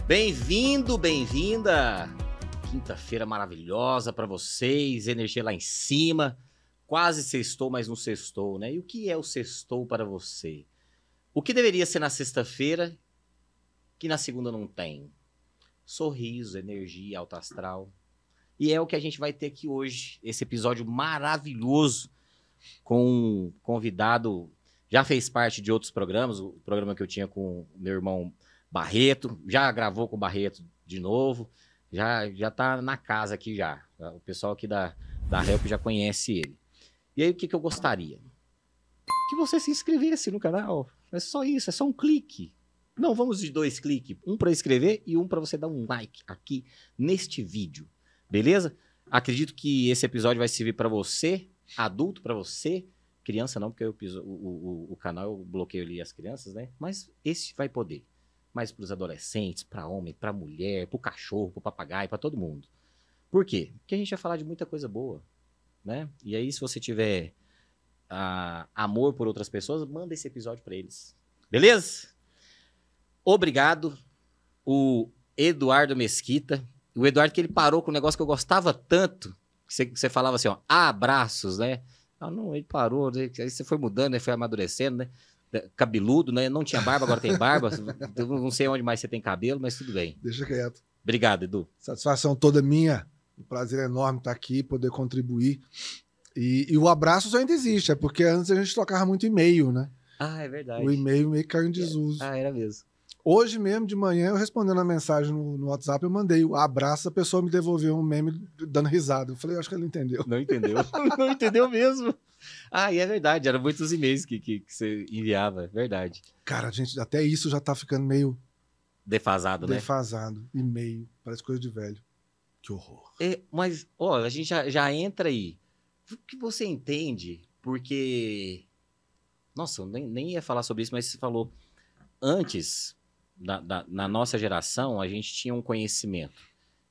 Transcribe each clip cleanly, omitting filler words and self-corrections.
Bem-vindo, bem-vinda! Quinta-feira maravilhosa para vocês, energia lá em cima. Quase sextou, mas não sextou, né? E o que é o sextou para você? O que deveria ser na sexta-feira que na segunda não tem? Sorriso, energia, alto astral. E é o que a gente vai ter aqui hoje, esse episódio maravilhoso com um convidado, já fez parte de outros programas, o programa que eu tinha com o meu irmão Barreto, já gravou com o Barreto de novo, já tá na casa aqui já. O pessoal aqui da Help já conhece ele. E aí o que eu gostaria? Que você se inscrevesse no canal. É só isso, é só um clique. Não, vamos de 2 cliques. Um para inscrever e um para você dar um like aqui neste vídeo. Beleza? Acredito que esse episódio vai servir para você, adulto, para você, criança não, porque o canal eu bloqueio ali as crianças, né? Mas esse vai poder. Mas para os adolescentes, para homem, para mulher, para o cachorro, para o papagaio, para todo mundo. Por quê? Porque a gente vai falar de muita coisa boa, né? E aí, se você tiver amor por outras pessoas, manda esse episódio para eles. Beleza? Obrigado, o Eduardo Mesquita. O Eduardo que ele parou com um negócio que eu gostava tanto, que você falava assim, ó, abraços, né? Ah, não, ele parou, né? Aí você foi mudando, né? Foi amadurecendo, né? Cabeludo, né? Não tinha barba, agora tem barba. Eu não sei onde mais você tem cabelo, mas tudo bem. Deixa quieto. Obrigado, Edu. Satisfação toda minha. Um prazer enorme estar aqui, poder contribuir. E o abraço ainda existe, é porque antes a gente trocava muito e-mail, né? Ah, é verdade. O e-mail meio que caiu em desuso. Ah, era mesmo. Hoje mesmo, de manhã, eu respondendo a mensagem no WhatsApp, eu mandei o abraço, a pessoa me devolveu um meme dando risada. Eu falei, acho que ele não entendeu. Não entendeu. Não entendeu mesmo. Ah, e é verdade, eram muitos e-mails que você enviava, é verdade. Cara, gente, até isso já tá ficando meio defasado, né? Defasado. E-mail, parece coisa de velho. Que horror. Mas, ó, a gente já entra aí. O que você entende? Porque... Nossa, eu nem ia falar sobre isso, mas você falou antes... Na nossa geração, a gente tinha um conhecimento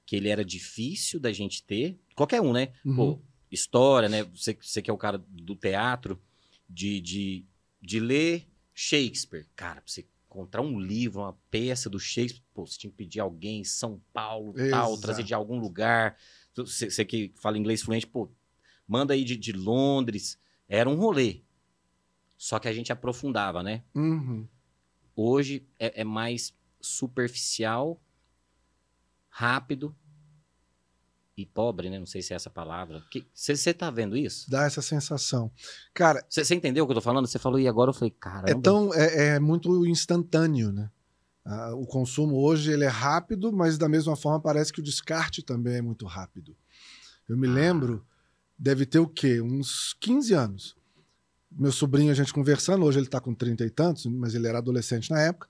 que ele era difícil da gente ter, qualquer um, né? Uhum. Pô, história, né? Você que é o cara do teatro, de ler Shakespeare. Cara, pra você encontrar um livro, uma peça do Shakespeare, pô, você tinha que pedir alguém em São Paulo, tal, trazer de algum lugar. Você que fala inglês fluente, pô, manda aí de Londres. Era um rolê. Só que a gente aprofundava, né? Uhum. Hoje é mais superficial, rápido e pobre, né? Não sei se é essa palavra. Você tá vendo isso? Dá essa sensação. Cara... Você entendeu o que eu tô falando? Você falou e agora eu falei, caramba. É muito instantâneo, né? O consumo hoje ele é rápido, mas da mesma forma parece que o descarte também é muito rápido. Eu me lembro, deve ter o quê? Uns 15 anos. Meu sobrinho, a gente conversando, hoje ele tá com 30 e tantos, mas ele era adolescente na época,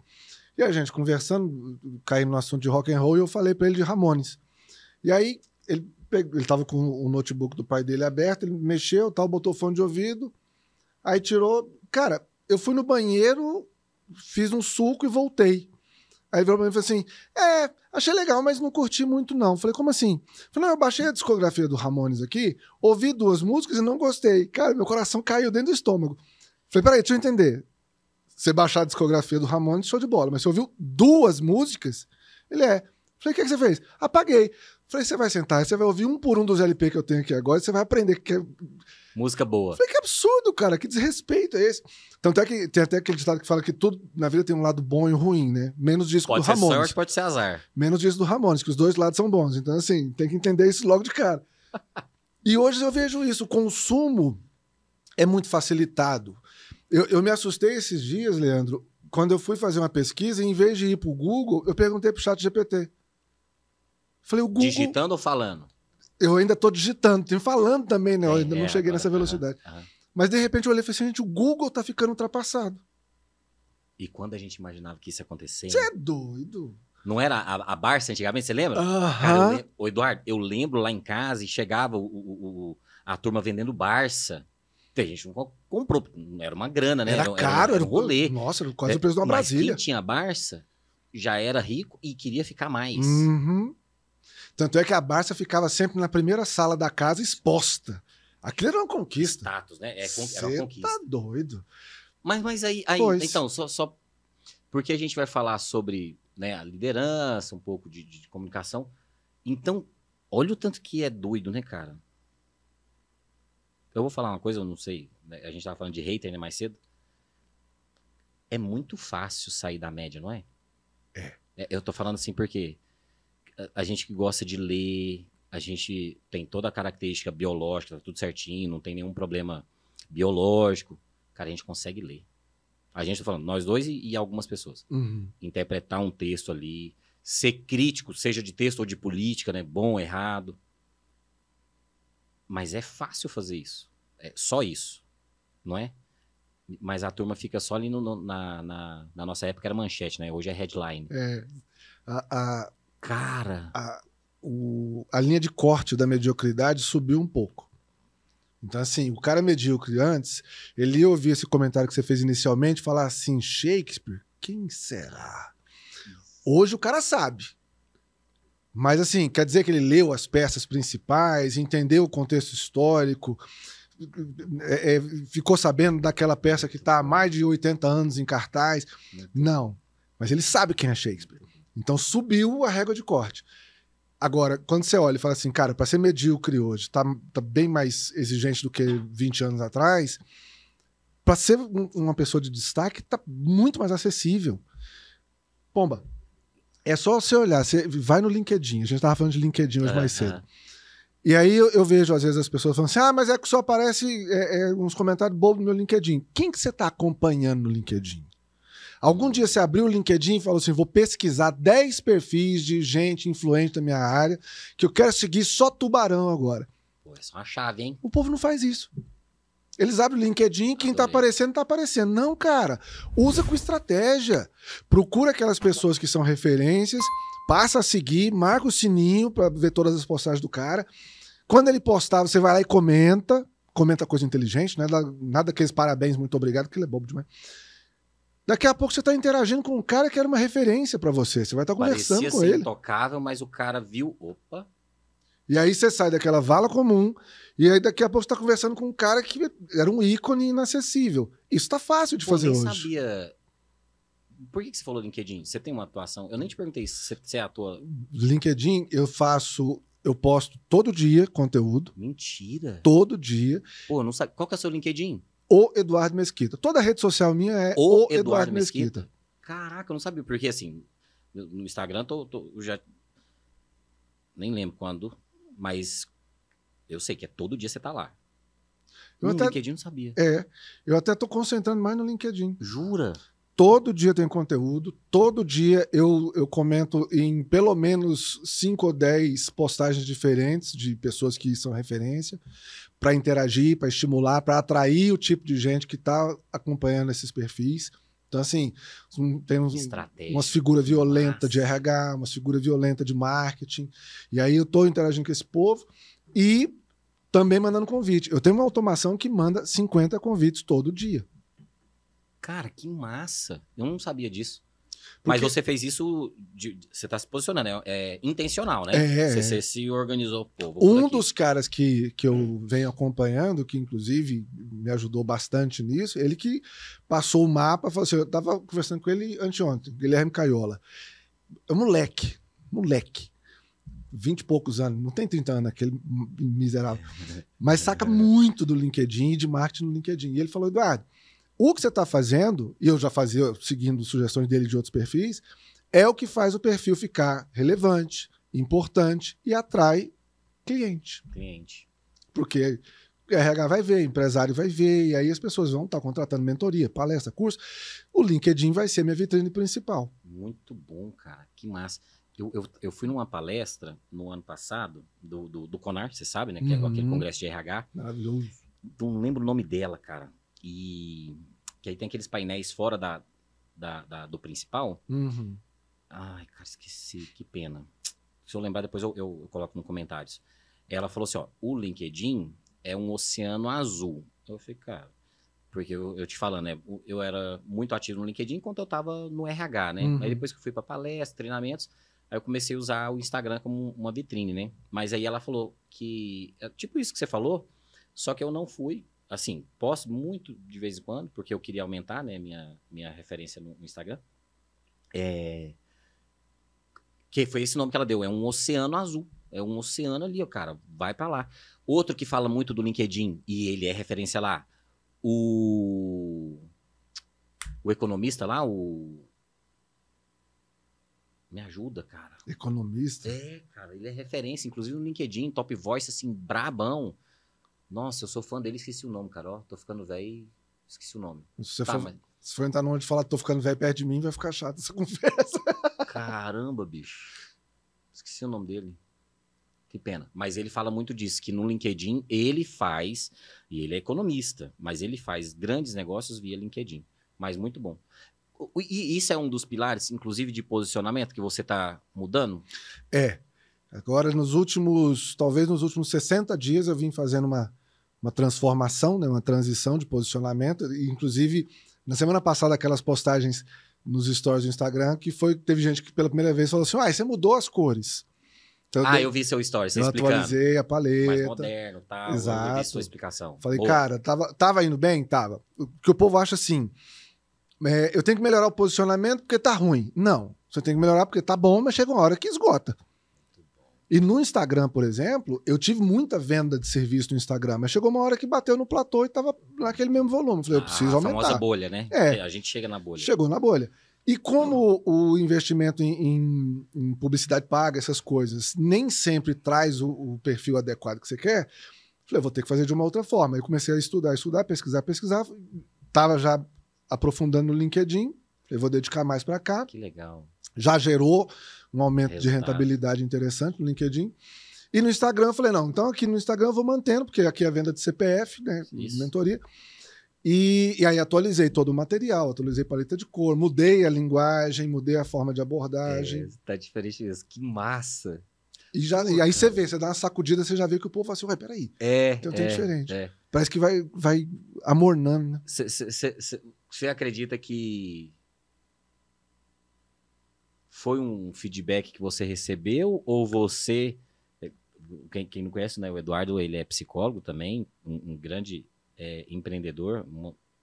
e a gente conversando, caindo no assunto de rock and roll, e eu falei pra ele de Ramones. E aí, ele tava com o notebook do pai dele aberto, ele mexeu, tal, botou fone de ouvido, aí tirou... Cara, eu fui no banheiro, fiz um suco e voltei. Aí virou pra mim e falou assim, achei legal, mas não curti muito não. Falei, como assim? Falei, não, eu baixei a discografia do Ramones aqui, ouvi 2 músicas e não gostei. Cara, meu coração caiu dentro do estômago. Falei, peraí, deixa eu entender. Você baixar a discografia do Ramones, show de bola, mas você ouviu 2 músicas? Ele Falei, o que você fez? Apaguei. Falei, você vai sentar, você vai ouvir um por um dos LP que eu tenho aqui agora, e você vai aprender que é... Música boa. Falei, que absurdo, cara, que desrespeito é esse? Tanto é que tem até aquele ditado que fala que tudo na vida tem um lado bom e ruim, né? Menos disco do Ramones. Pode ser sorte, pode ser azar. Menos disco do Ramones, que os 2 lados são bons. Então, assim, tem que entender isso logo de cara. E hoje eu vejo isso, o consumo é muito facilitado. Eu me assustei esses dias, Leandro, quando eu fui fazer uma pesquisa, em vez de ir pro Google, eu perguntei pro ChatGPT. Falei, o Google... Digitando ou falando? Eu ainda tô digitando, tenho falando também, né? Eu ainda não cheguei nessa velocidade. Mas, de repente, eu olhei e falei assim, gente, o Google tá ficando ultrapassado. E quando a gente imaginava que isso ia acontecer... Você é doido. Não era a Barça antigamente, você lembra? Cara, Eduardo, eu lembro lá em casa e chegava a turma vendendo Barça. A gente não comprou, não era uma grana, né? Era caro, era um rolê. Nossa, era quase o preço de uma Brasília. Mas quem tinha Barça já era rico e queria ficar mais. Uhum. Tanto é que a Barça ficava sempre na primeira sala da casa exposta. Aquilo era uma conquista. Status, né? Era uma conquista. Tá doido. Mas aí então, só porque a gente vai falar sobre né, a liderança, um pouco de comunicação. Então, olha o tanto que é doido, né, cara? Eu vou falar uma coisa, eu não sei, né? A gente tava falando de hater, né, mais cedo. É muito fácil sair da média, não é? Eu tô falando assim porque a gente que gosta de ler, a gente tem toda a característica biológica, tá tudo certinho, não tem nenhum problema biológico. Cara, a gente consegue ler. A gente tá falando, nós dois e algumas pessoas. Uhum. Interpretar um texto ali, ser crítico, seja de texto ou de política, né? Bom, errado. Mas é fácil fazer isso. É só isso, não é? Mas a turma fica só ali na nossa época era manchete, né? Hoje é headline. Cara, A linha de corte da mediocridade subiu um pouco. Então, assim, o cara medíocre antes, ele ia ouvir esse comentário que você fez inicialmente e falar assim, Shakespeare, quem será? Hoje o cara sabe. Mas, assim, quer dizer que ele leu as peças principais, entendeu o contexto histórico, ficou sabendo daquela peça que está há mais de 80 anos em cartaz? Não. Mas ele sabe quem é Shakespeare. Então subiu a régua de corte. Agora, quando você olha e fala assim, cara, para ser medíocre hoje, tá bem mais exigente do que 20 anos atrás, para ser uma pessoa de destaque, tá muito mais acessível. Pomba, é só você olhar, você vai no LinkedIn, a gente tava falando de LinkedIn hoje mais cedo. E aí eu vejo, às vezes, as pessoas falando assim, mas é que só aparece uns comentários bobos no meu LinkedIn. Quem que você tá acompanhando no LinkedIn? Algum dia você abriu o LinkedIn e falou assim, vou pesquisar 10 perfis de gente influente da minha área, que eu quero seguir só tubarão agora. Pô, é só uma chave, hein? O povo não faz isso. Eles abrem o LinkedIn, quem tá aparecendo, tá aparecendo. Não, cara. Usa com estratégia. Procura aquelas pessoas que são referências, passa a seguir, marca o sininho pra ver todas as postagens do cara. Quando ele postar, você vai lá e comenta coisa inteligente, né? Nada aqueles parabéns, muito obrigado, porque ele é bobo demais. Daqui a pouco você tá interagindo com um cara que era uma referência pra você. Você vai estar conversando com ele. Parecia intocável, mas o cara viu, opa. E aí você sai daquela vala comum, e aí daqui a pouco você tá conversando com um cara que era um ícone inacessível. Isso tá fácil de fazer hoje. Eu nem sabia. Por que você falou LinkedIn? Você tem uma atuação? Eu nem te perguntei se você atua. LinkedIn, eu posto todo dia conteúdo. Mentira. Todo dia. Pô, não sabe. Qual que é o seu LinkedIn? O Eduardo Mesquita. Toda rede social minha é o Eduardo Mesquita. Caraca, eu não sabia. Porque assim, no Instagram eu já nem lembro quando, mas eu sei que é todo dia você tá lá. No LinkedIn eu não sabia. Eu até tô concentrando mais no LinkedIn. Jura? Todo dia tem conteúdo, todo dia eu comento em pelo menos 5 ou 10 postagens diferentes de pessoas que são referência, para interagir, para estimular, para atrair o tipo de gente que está acompanhando esses perfis. Então, assim, tem umas figuras violentas de RH, umas figuras violentas de marketing, e aí eu estou interagindo com esse povo e também mandando convite. Eu tenho uma automação que manda 50 convites todo dia. Cara, que massa. Eu não sabia disso. Mas você fez isso, você está se posicionando, é intencional, né? Você se organizou. Pô, um dos caras que eu venho acompanhando, que inclusive me ajudou bastante nisso, ele que passou o mapa, falou assim, eu estava conversando com ele anteontem, Guilherme Caiola. É um moleque, 20 e poucos anos, não tem 30 anos, aquele miserável, mas saca muito do LinkedIn e de marketing no LinkedIn. E ele falou, Eduardo, o que você está fazendo, e eu já fazia seguindo sugestões dele de outros perfis, é o que faz o perfil ficar relevante, importante e atrai cliente. Porque o RH vai ver, empresário vai ver, e aí as pessoas vão estar contratando mentoria, palestra, curso. O LinkedIn vai ser minha vitrine principal. Muito bom, cara. Que massa. Eu fui numa palestra no ano passado do CONAR, você sabe, né? Que é aquele congresso de RH. Maravilhoso. Não lembro o nome dela, cara. E que aí tem aqueles painéis fora do principal. Ai, cara, esqueci. Que pena. Se eu lembrar, depois eu coloco nos comentários. Ela falou assim, ó, o LinkedIn é um oceano azul. Eu falei, cara, porque eu te falando, né? Eu era muito ativo no LinkedIn enquanto eu tava no RH, né? Aí depois que eu fui pra palestra, treinamentos, aí eu comecei a usar o Instagram como uma vitrine, né? Mas aí ela falou que, tipo isso que você falou, só que eu não fui. Assim, posto muito de vez em quando, porque eu queria aumentar, né, minha referência no Instagram. Que foi esse nome que ela deu. É um oceano azul. É um oceano ali, ó, cara. Vai pra lá. Outro que fala muito do LinkedIn, e ele é referência lá, o economista lá, Me ajuda, cara. Economista. É, cara, ele é referência, inclusive no LinkedIn, Top Voice, assim, brabão. Nossa, eu sou fã dele, esqueci o nome, cara. Ó, tô ficando velho e esqueci o nome. Se Tá, se for entrar no onde falar tô ficando velho perto de mim, vai ficar chato essa conversa. Caramba, bicho. Esqueci o nome dele. Que pena. Mas ele fala muito disso, que no LinkedIn ele faz, e ele é economista, mas ele faz grandes negócios via LinkedIn. Mas muito bom. E isso é um dos pilares, inclusive, de posicionamento que você está mudando? É. Agora, talvez nos últimos 60 dias, eu vim fazendo uma transformação, né, uma transição de posicionamento. E, inclusive, na semana passada, aquelas postagens nos stories do Instagram, teve gente que pela primeira vez falou assim: você mudou as cores. Então, eu vi seu story, você eu explicando. atualizei a paleta. Mais moderno, tal. Exato. Eu vi sua explicação. Falei, Boa. cara, tava indo bem? Tava. O que o povo acha assim, eu tenho que melhorar o posicionamento porque tá ruim. Não, você tem que melhorar porque tá bom, mas chega uma hora que esgota. E no Instagram, por exemplo, eu tive muita venda de serviço no Instagram, mas chegou uma hora que bateu no platô e tava naquele mesmo volume. Falei, eu preciso aumentar. A famosa bolha, né? É. A gente chega na bolha. Chegou na bolha. E como o investimento em publicidade paga, essas coisas, nem sempre traz o perfil adequado que você quer, falei, vou ter que fazer de uma outra forma. Aí comecei a estudar, pesquisar. Estava já aprofundando no LinkedIn, eu vou dedicar mais para cá. Que legal. Já gerou um aumento de rentabilidade interessante no LinkedIn. E no Instagram, eu falei, não, então aqui no Instagram eu vou mantendo, porque aqui é a venda de CPF, né, mentoria. E aí atualizei todo o material, atualizei paleta de cor, mudei a linguagem, mudei a forma de abordagem. Tá diferente disso. Que massa. E aí você vê, você dá uma sacudida, você já vê que o povo fala assim, ué, peraí, tem um tempo diferente. Parece que vai amornando, né? Você acredita que foi um feedback que você recebeu ou você... Quem não conhece, né? O Eduardo, ele é psicólogo também, um grande... empreendedor.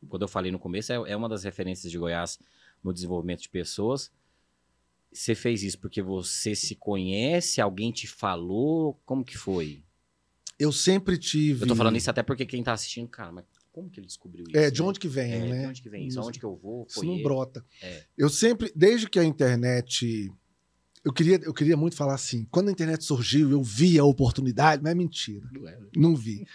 Quando eu falei no começo, é uma das referências de Goiás no desenvolvimento de pessoas. Você fez isso porque você se conhece? Alguém te falou? Como que foi? Eu sempre tive... Eu tô falando isso até porque quem tá assistindo, cara, mas como que ele descobriu isso? De onde que vem, né? De onde que vem isso? Aonde que eu vou? Isso não brota. Eu sempre, desde que a internet... Eu queria muito falar assim, quando a internet surgiu, eu vi a oportunidade, mas é mentira. Não vi.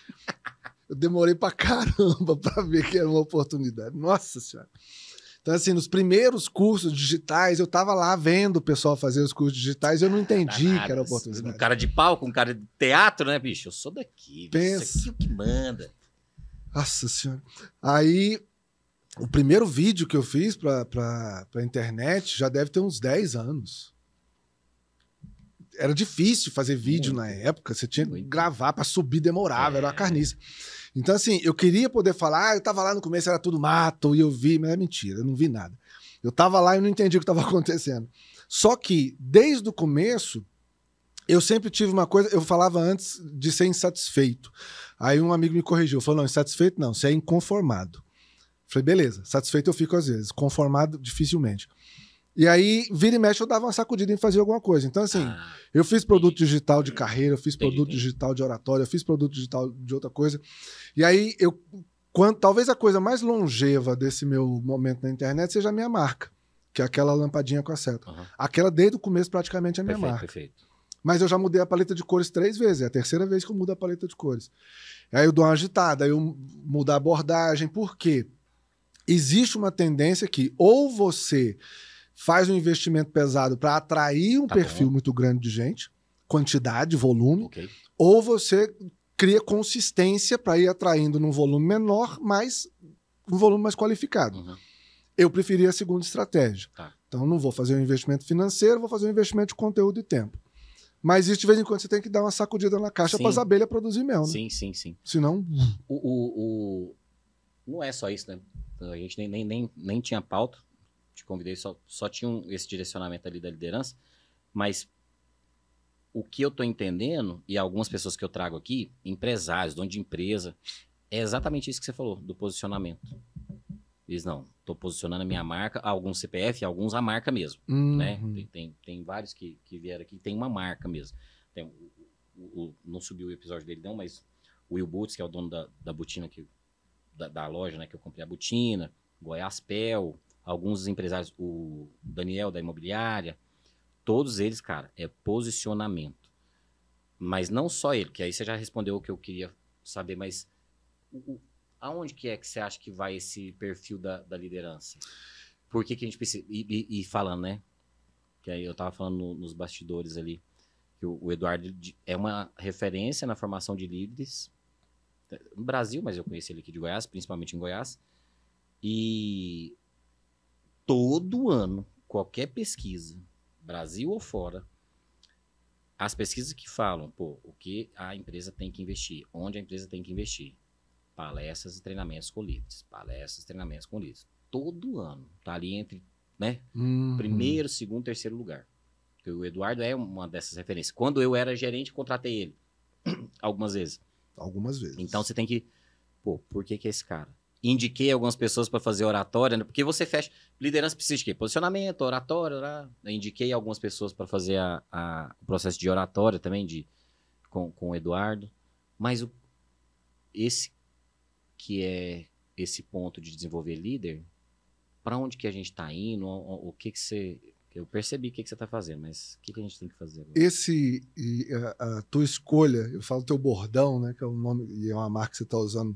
Eu demorei pra caramba pra ver que era uma oportunidade. Nossa Senhora. Então, assim, nos primeiros cursos digitais, eu tava lá vendo o pessoal fazer os cursos digitais e eu não entendi que era oportunidade. Um cara de palco, um cara de teatro, né, bicho? Eu sou daqui. Pensa. Isso aqui é o que manda. Nossa Senhora. Aí, o primeiro vídeo que eu fiz pra internet já deve ter uns 10 anos. Era difícil fazer vídeo na época, você tinha que gravar para subir, demorava, era uma carniça. Então, assim, eu queria poder falar, eu tava lá no começo, era tudo mato, e eu vi, mas é mentira, eu não vi nada. Eu tava lá e não entendi o que estava acontecendo. Só que, desde o começo, eu sempre tive uma coisa, eu falava antes de ser insatisfeito. Aí um amigo me corrigiu, falou, não, insatisfeito não, você é inconformado. Falei, beleza, satisfeito eu fico às vezes, conformado dificilmente. E aí, vira e mexe, eu dava uma sacudida em fazer alguma coisa. Então, assim, eu fiz produto digital de carreira, eu fiz produto digital de oratória, eu fiz produto digital de outra coisa. E aí, talvez a coisa mais longeva desse meu momento na internet seja a minha marca, que é aquela lampadinha com a seta. Aquela, desde o começo, praticamente é a minha marca. Perfeito. Mas eu já mudei a paleta de cores 3 vezes. É a terceira vez que eu mudo a paleta de cores. Aí eu dou uma agitada, aí eu mudo a abordagem. Por quê? Existe uma tendência que ou você faz um investimento pesado para atrair um perfil muito grande de gente, quantidade, volume, ou você cria consistência para ir atraindo num volume menor, mas um volume mais qualificado. Eu preferia a segunda estratégia. Então, não vou fazer um investimento financeiro, vou fazer um investimento de conteúdo e tempo. Mas isso, de vez em quando, você tem que dar uma sacudida na caixa para as abelhas produzir mel, né? Sim. Senão... Não é só isso, né? A gente nem tinha pauta. Te convidei, só tinha esse direcionamento ali da liderança, mas o que eu tô entendendo, e algumas pessoas que eu trago aqui, empresários, dono de empresa, é exatamente isso que você falou, do posicionamento. Eles não, tô posicionando a minha marca, alguns CPF, alguns a marca mesmo, né? Tem vários que vieram aqui, tem uma marca mesmo. Tem, não subiu o episódio dele não, mas o Will Boots, que é o dono da botina, da loja, né, que eu comprei a botina, Goiás Pel, alguns empresários, o Daniel da imobiliária, todos eles, cara, é posicionamento. Mas não só ele, que aí você já respondeu o que eu queria saber, mas aonde que é que você acha que vai esse perfil da liderança? Por que a gente precisa... E falando, né? Que aí eu tava falando nos bastidores ali, que o Eduardo é uma referência na formação de líderes no Brasil, mas eu conheci ele aqui de Goiás, principalmente em Goiás. E todo ano, qualquer pesquisa, Brasil ou fora, as pesquisas que falam, pô, o que a empresa tem que investir, onde a empresa tem que investir, palestras e treinamentos com líderes, palestras e treinamentos com líderes. Todo ano, tá ali entre, né, primeiro, segundo, terceiro lugar. Porque o Eduardo é uma dessas referências. Quando eu era gerente, contratei ele algumas vezes. Algumas vezes. Então você tem que, pô, por que é esse cara? Indiquei algumas pessoas para fazer oratória, né? Porque você fecha. Liderança precisa de quê? Posicionamento, oratória. Né? Indiquei algumas pessoas para fazer o processo de oratória também com o Eduardo. Mas esse que é esse ponto de desenvolver líder, para onde que a gente está indo? O que você. Eu percebi o que você está fazendo, mas o que a gente tem que fazer agora? A tua escolha, eu falo teu bordão, né? Que é um nome, e é uma marca que você está usando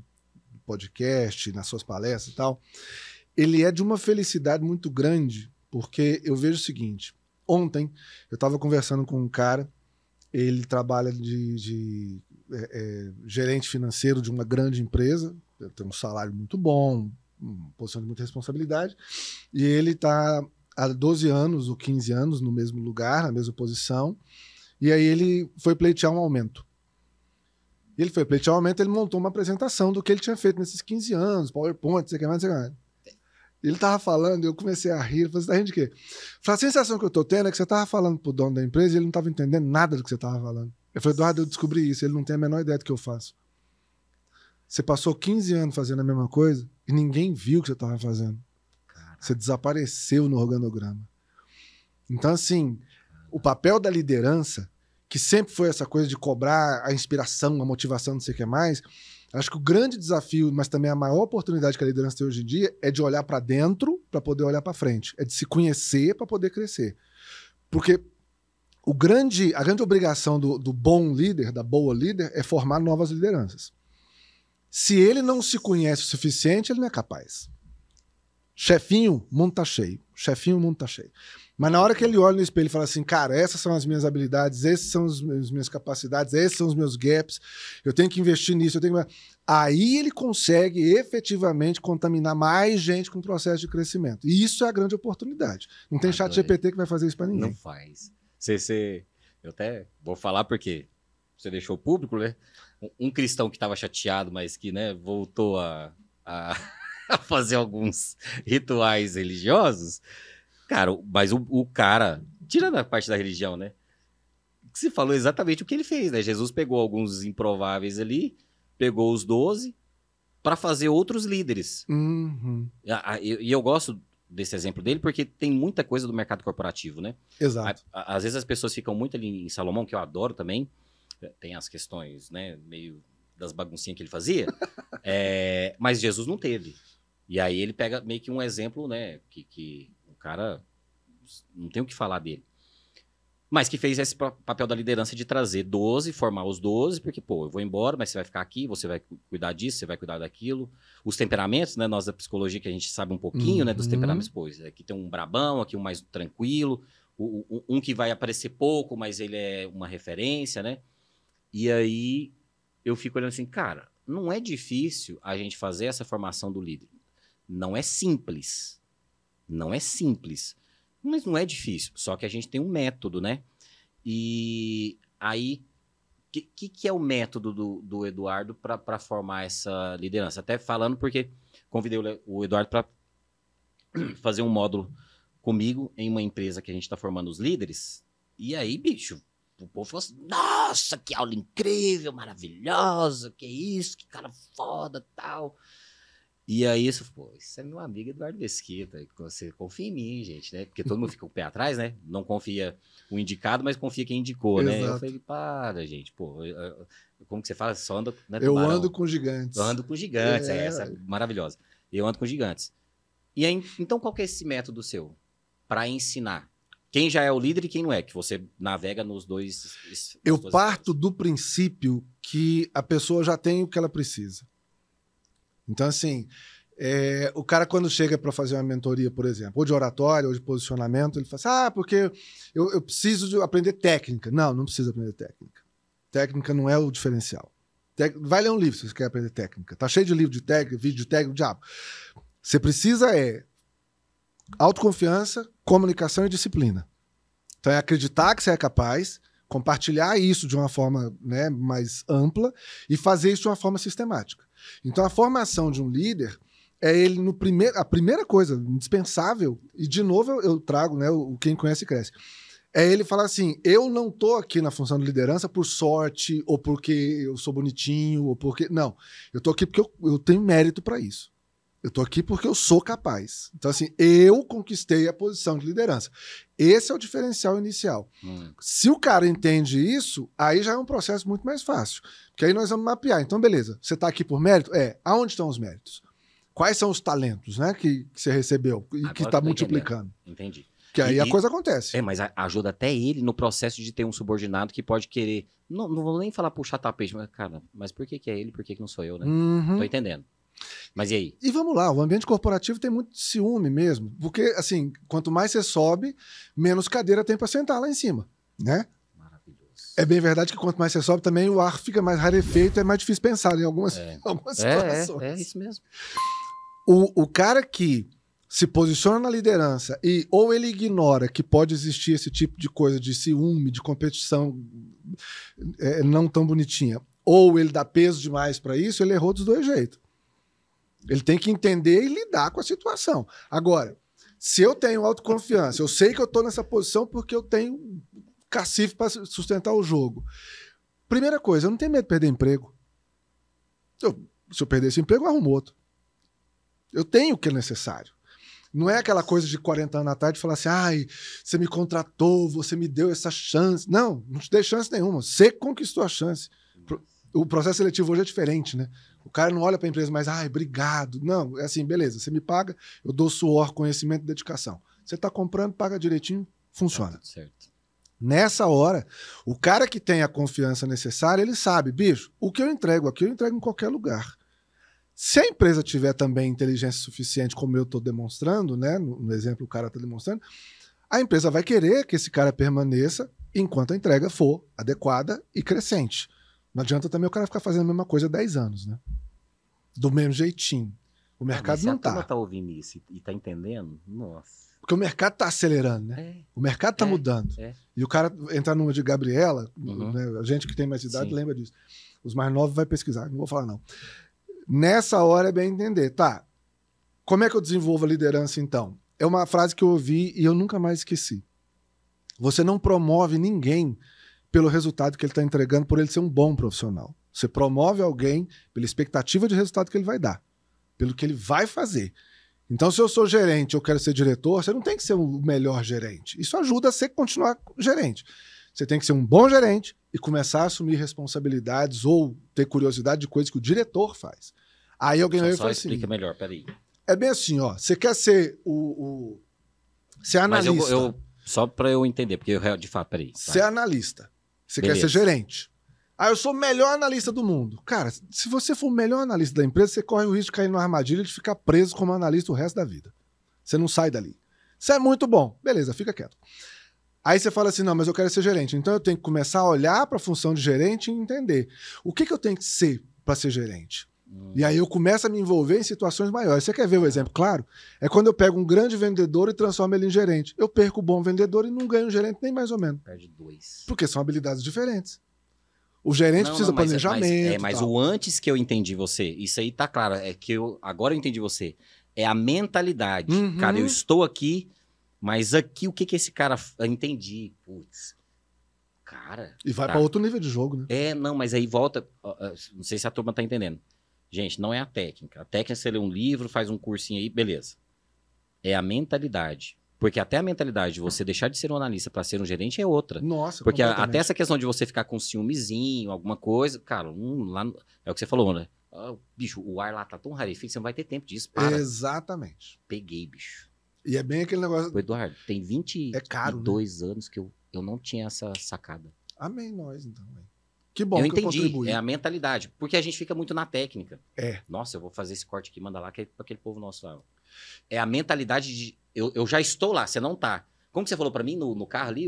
no podcast, nas suas palestras e tal. Ele é de uma felicidade muito grande, porque eu vejo o seguinte: ontem eu estava conversando com um cara, ele trabalha de gerente financeiro de uma grande empresa, tem um salário muito bom, uma posição de muita responsabilidade, e ele está há 12 anos ou 15 anos no mesmo lugar, na mesma posição, e aí ele foi pleitear um aumento. Ele foi pleitear um aumento, ele montou uma apresentação do que ele tinha feito nesses 15 anos, PowerPoint, sei que mais, sei que mais. Ele tava falando, eu comecei a rir, eu falei, você tá rindo de quê? A sensação que eu tô tendo é que você tava falando pro dono da empresa e ele não tava entendendo nada do que você tava falando. Eu falei, Eduardo, eu descobri isso, ele não tem a menor ideia do que eu faço. Você passou 15 anos fazendo a mesma coisa e ninguém viu o que você tava fazendo. Você desapareceu no organograma. Então, assim, o papel da liderança, que sempre foi essa coisa de cobrar a inspiração, a motivação, não sei o que mais, acho que o grande desafio, mas também a maior oportunidade que a liderança tem hoje em dia é de olhar para dentro para poder olhar para frente. É de se conhecer para poder crescer. Porque a grande obrigação do bom líder, da boa líder, é formar novas lideranças. Se ele não se conhece o suficiente, ele não é capaz. Chefinho, o mundo tá cheio. Chefinho, o mundo tá cheio. Mas na hora que ele olha no espelho e fala assim, cara, essas são as minhas habilidades, essas são as minhas capacidades, esses são os meus gaps, eu tenho que investir nisso, aí ele consegue efetivamente contaminar mais gente com o processo de crescimento. E isso é a grande oportunidade. Não tem chat GPT que vai fazer isso para ninguém. Não faz. Eu até vou falar porque você deixou público, né? Um cristão que estava chateado, mas que, né, voltou a fazer alguns rituais religiosos. Cara, mas o cara, tirando a parte da religião, né? Você falou exatamente o que ele fez, né? Jesus pegou alguns improváveis ali, pegou os 12 para fazer outros líderes. E eu gosto desse exemplo dele porque tem muita coisa do mercado corporativo, né? Exato. Às vezes as pessoas ficam muito ali em Salomão, que eu adoro também. Tem as questões, né? Meio das baguncinhas que ele fazia. Mas Jesus não teve. E aí ele pega meio que um exemplo, né? Que o cara não tem o que falar dele. Mas que fez esse papel da liderança de trazer 12, formar os 12, porque, pô, eu vou embora, mas você vai ficar aqui, você vai cuidar disso, você vai cuidar daquilo. Os temperamentos, né? Nós da psicologia que a gente sabe um pouquinho, né? Dos temperamentos, pô, aqui tem um brabão, aqui um mais tranquilo, um que vai aparecer pouco, mas ele é uma referência, né? E aí eu fico olhando assim, cara, não é difícil a gente fazer essa formação do líder. Não é simples. Não é simples. Mas não é difícil. Só que a gente tem um método, né? E aí, o que é o método do Eduardo para formar essa liderança? Até falando porque convidei o Eduardo para fazer um módulo comigo em uma empresa que a gente está formando os líderes. E aí, bicho, o povo falou assim, nossa, que aula incrível, maravilhosa, que isso, que cara foda, tal. E aí, pô, isso é meu amigo Eduardo Mesquita. Você confia em mim, gente, né? Porque todo mundo fica com o pé atrás, né? Não confia o indicado, mas confia quem indicou, né? Eu Exato. falei, para, gente, pô. Como que você fala? Só anda, né, Eu tubarão? ando com gigantes. Eu ando com gigantes, É. essa é maravilhosa. Eu ando com gigantes. E aí, então, qual que é esse método seu para ensinar? Quem já é o líder e quem não é? Que você navega nos dois. Eu parto do princípio que a pessoa já tem o que ela precisa. Então, assim, o cara quando chega para fazer uma mentoria, por exemplo, ou de oratória, ou de posicionamento, ele fala assim, porque eu preciso de aprender técnica. Não, não precisa aprender técnica. Técnica não é o diferencial. Vai ler um livro se você quer aprender técnica. Tá cheio de livro de técnica, vídeo de técnica, diabo. Você precisa autoconfiança, comunicação e disciplina. Então é acreditar que você é capaz, compartilhar isso de uma forma, né, mais ampla e fazer isso de uma forma sistemática. Então a formação de um líder é ele a primeira coisa indispensável, e de novo eu trago, né, quem conhece cresce. É ele falar assim, eu não tô aqui na função de liderança por sorte, ou porque eu sou bonitinho, ou porque... Não, eu tô aqui porque eu tenho mérito para isso. Eu tô aqui porque eu sou capaz. Então, assim, eu conquistei a posição de liderança. Esse é o diferencial inicial. Se o cara entende isso, aí já é um processo muito mais fácil. Porque aí nós vamos mapear. Então, beleza, você tá aqui por mérito? Aonde estão os méritos? Quais são os talentos, né, que você recebeu e Agora que está eu tô multiplicando? Entendi. Que aí a coisa acontece. Mas ajuda até ele no processo de ter um subordinado que pode querer... Não vou nem falar puxar tapete, mas, cara, mas por que é ele, por que não sou eu, né? Uhum. Tô entendendo. Mas e aí? E vamos lá, o ambiente corporativo tem muito ciúme mesmo. Porque, assim, quanto mais você sobe, menos cadeira tem para sentar lá em cima, né? Maravilhoso. É bem verdade que quanto mais você sobe, também o ar fica mais rarefeito, é mais difícil pensar em algumas situações. É isso mesmo. O cara que se posiciona na liderança e ou ele ignora que pode existir esse tipo de coisa de ciúme, de competição não tão bonitinha, ou ele dá peso demais para isso, ele errou dos dois jeitos. Ele tem que entender e lidar com a situação. Agora, se eu tenho autoconfiança, eu sei que eu estou nessa posição porque eu tenho cacife para sustentar o jogo. Primeira coisa, eu não tenho medo de perder emprego. Se eu perder esse emprego, eu arrumo outro. Eu tenho o que é necessário. Não é aquela coisa de 40 anos atrás de falar assim, ai, você me contratou, você me deu essa chance. Não te dei chance nenhuma. Você conquistou a chance. O processo seletivo hoje é diferente, né? O cara não olha para a empresa mais, ai, obrigado. Não, é assim, beleza, você me paga, eu dou suor, conhecimento e dedicação. Você está comprando, paga direitinho, funciona. Certo. Nessa hora, o cara que tem a confiança necessária, ele sabe, bicho, o que eu entrego aqui, eu entrego em qualquer lugar. Se a empresa tiver também inteligência suficiente, como eu estou demonstrando, né? No exemplo o cara está demonstrando, a empresa vai querer que esse cara permaneça enquanto a entrega for adequada e crescente. Não adianta também o cara ficar fazendo a mesma coisa há 10 anos, né? Do mesmo jeitinho. O mercado não tá. Se a turma tá ouvindo isso e tá entendendo, nossa. Porque o mercado tá acelerando, né? O mercado tá mudando. E o cara entrar numa de Gabriela, né? A gente que tem mais idade lembra disso. Os mais novos vai pesquisar, não vou falar não. Nessa hora é bem entender, tá? Como é que eu desenvolvo a liderança então? É uma frase que eu ouvi e eu nunca mais esqueci. Você não promove ninguém pelo resultado que ele está entregando, por ele ser um bom profissional. Você promove alguém pela expectativa de resultado que ele vai dar, pelo que ele vai fazer. Então, se eu sou gerente, eu quero ser diretor, você não tem que ser o melhor gerente. Isso ajuda a você continuar gerente. Você tem que ser um bom gerente e começar a assumir responsabilidades ou ter curiosidade de coisas que o diretor faz. Aí alguém vai falar assim... Só explica melhor, peraí. É bem assim, ó. Você quer ser ser analista. Mas só para eu entender, porque eu, de fato, peraí. Ser analista. Você quer ser gerente. Eu sou o melhor analista do mundo. Cara, se você for o melhor analista da empresa, você corre o risco de cair numa armadilha de ficar preso como analista o resto da vida. Você não sai dali. Você é muito bom. Beleza, fica quieto. Aí você fala assim, não, mas eu quero ser gerente. Então eu tenho que começar a olhar para a função de gerente e entender o que eu tenho que ser para ser gerente. E aí eu começo a me envolver em situações maiores. Você quer ver o exemplo claro? É quando eu pego um grande vendedor e transformo ele em gerente. Eu perco o bom vendedor e não ganho um gerente nem mais ou menos. Perde 2. Porque são habilidades diferentes. O gerente precisa planejamento. Mas o antes que eu entendi você, isso aí tá claro, é que agora eu entendi você. É a mentalidade. Cara, eu estou aqui, mas aqui o que esse cara... Entendi. Putz. Cara... E vai para outro nível de jogo, né? Não, mas aí volta... Não sei se a turma tá entendendo. Gente, não é a técnica. A técnica, você lê um livro, faz um cursinho aí, beleza. É a mentalidade. Porque até a mentalidade de você deixar de ser um analista para ser um gerente é outra. Nossa, Porque até completamente. essa questão de você ficar com ciúmezinho, alguma coisa, cara, lá, é o que você falou, né? Ah, bicho, o ar lá tá tão rarefeito, você não vai ter tempo disso. Para. Exatamente. Peguei, bicho. E é bem aquele negócio. Ô, Eduardo, tem 22 É caro, anos que eu não tinha essa sacada. Amém nós, então. Véio. Que bom eu que entendi, eu contribuí. é a mentalidade. Porque a gente fica muito na técnica. É. Nossa, eu vou fazer esse corte aqui, manda lá, que é pra aquele povo nosso lá. É a mentalidade de... Eu já estou lá, você não tá. Como que você falou pra mim no carro ali,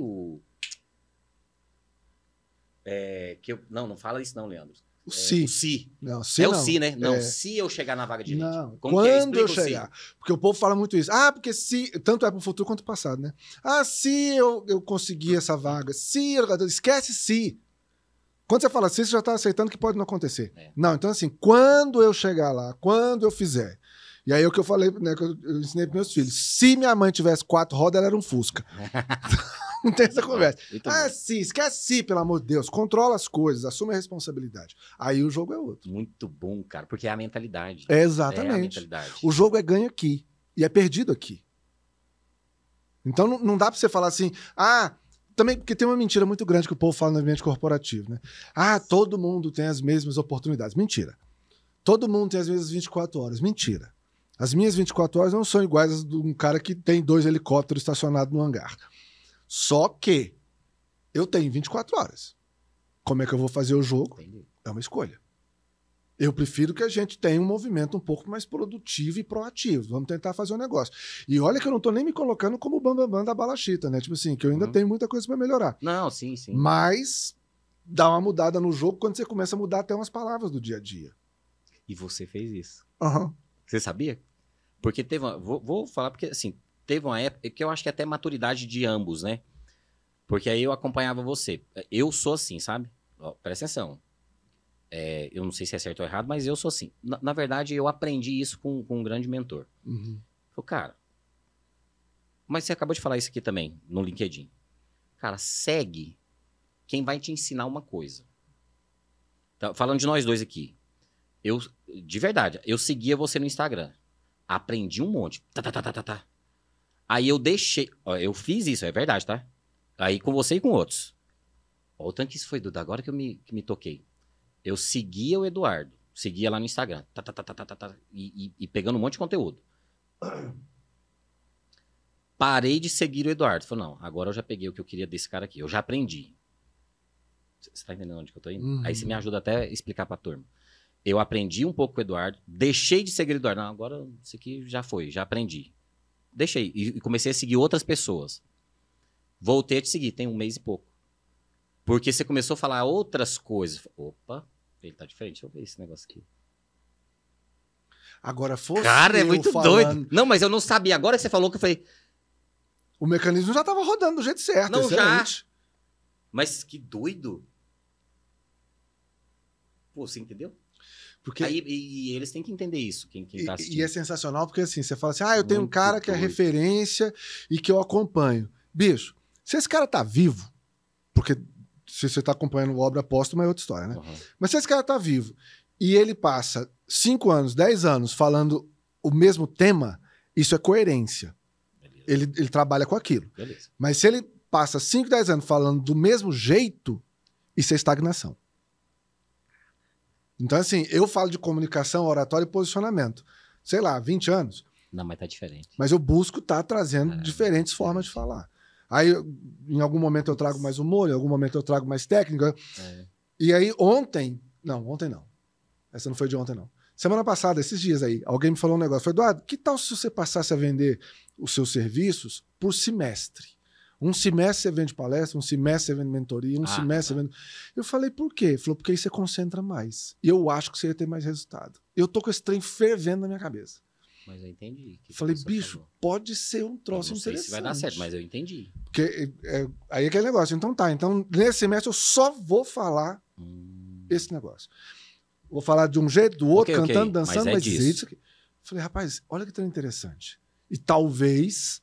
não fala isso não, Leandro. O si. O si. Não, si é não. o si, né? Não, É. se eu chegar na vaga de gerente. Não, Como que é? quando eu Explica o si. chegar. Porque o povo fala muito isso. Ah, porque se... Tanto é pro futuro quanto pro passado, né? Ah, se eu conseguir essa vaga. Se eu... Esquece se. Quando você fala assim, você já tá aceitando que pode não acontecer. É. Não, então assim, quando eu chegar lá, quando eu fizer... E aí é o que eu falei, né, que eu ensinei pros meus filhos. Se minha mãe tivesse 4 rodas, ela era um Fusca. Não tem essa conversa. Muito Ah, bom. sim, esquece sim, pelo amor de Deus. Controla as coisas, assume a responsabilidade. Aí o jogo é outro. Muito bom, cara, porque é a mentalidade. Exatamente. É a mentalidade. O jogo é ganho aqui e é perdido aqui. Então não dá pra você falar assim, também porque tem uma mentira muito grande que o povo fala no ambiente corporativo, né? Ah, todo mundo tem as mesmas oportunidades. Mentira. Todo mundo tem as mesmas 24 horas. Mentira. As minhas 24 horas não são iguais às de um cara que tem 2 helicópteros estacionados no hangar. Só que eu tenho 24 horas. Como é que eu vou fazer o jogo? Entendi. É uma escolha. Eu prefiro que a gente tenha um movimento um pouco mais produtivo e proativo. Vamos tentar fazer um negócio. E olha que eu não tô nem me colocando como o bambambam da balachita, né? Tipo assim, que eu ainda tenho muita coisa para melhorar. Não, sim, sim. Mas dá uma mudada no jogo quando você começa a mudar até umas palavras do dia a dia. E você fez isso. Aham. Você sabia? Porque teve uma... Vou falar porque, assim, teve uma época que eu acho que até maturidade de ambos, né? Porque aí eu acompanhava você. Eu sou assim, sabe? Ó, presta atenção. Eu não sei se é certo ou errado, mas eu sou assim. Na verdade, eu aprendi isso com um grande mentor. Uhum. Falei, cara... Mas você acabou de falar isso aqui também, no LinkedIn. Cara, segue quem vai te ensinar uma coisa. Tá, falando de nós dois aqui. De verdade, eu seguia você no Instagram. Aprendi um monte. Tá. Aí eu deixei... Ó, eu fiz isso, é verdade, tá? Aí com você e com outros. Ó, o tanto que isso foi, Duda, agora que eu me toquei. Eu seguia o Eduardo. Seguia lá no Instagram. E pegando um monte de conteúdo. Parei de seguir o Eduardo. Falei, não, agora eu já peguei o que eu queria desse cara aqui. Eu já aprendi. Você tá entendendo onde que eu tô indo? Uhum. Aí você me ajuda até a explicar pra turma. Eu aprendi um pouco com o Eduardo. Deixei de seguir o Eduardo. Não, agora isso aqui já foi, já aprendi. Deixei. E comecei a seguir outras pessoas. Voltei a te seguir, tem 1 mês e pouco. Porque você começou a falar outras coisas. Opa, ele tá diferente. Deixa eu ver esse negócio aqui. Agora, fosse Cara, é eu muito falando... doido. Não, mas eu não sabia. Agora que você falou que eu falei... O mecanismo já estava rodando do jeito certo. Não, excelente. já. Mas que doido. Pô, você entendeu? Porque... Aí, e eles têm que entender isso, quem tá assistindo. E é sensacional porque assim, você fala assim, eu tenho um Muito cara que é doido. referência e que eu acompanho. Bicho, se esse cara tá vivo, porque se você tá acompanhando Obra Póstuma é outra história, né? Uhum. Mas se esse cara tá vivo e ele passa 5 anos, 10 anos falando o mesmo tema, isso é coerência. Beleza. Ele trabalha com aquilo. Beleza. Mas se ele passa 5, 10 anos falando do mesmo jeito, isso é estagnação. Então, assim, eu falo de comunicação, oratório e posicionamento. Sei lá, 20 anos. Não, mas tá diferente. Mas eu busco estar trazendo diferentes formas de falar. Aí, em algum momento eu trago mais humor, em algum momento eu trago mais técnica. E aí, ontem... Não, ontem não. Essa não foi de ontem, não. Semana passada, esses dias aí, alguém me falou um negócio. Falei, Eduardo, que tal se você passasse a vender os seus serviços por semestre? Um semestre você vende palestra, um semestre você vende mentoria, um semestre você vende... Eu falei, por quê? Ele falou, porque aí você concentra mais. E eu acho que você ia ter mais resultado. Eu tô com esse trem fervendo na minha cabeça. Mas eu entendi. Falei, bicho, pode ser um troço não sei interessante. se vai dar certo, mas eu entendi. Porque aí é aquele negócio. Então tá, então nesse semestre eu só vou falar esse negócio. Vou falar de um jeito, do outro, Ok, cantando, dançando, mas disso. isso aqui. Falei, rapaz, olha que trem interessante. E talvez,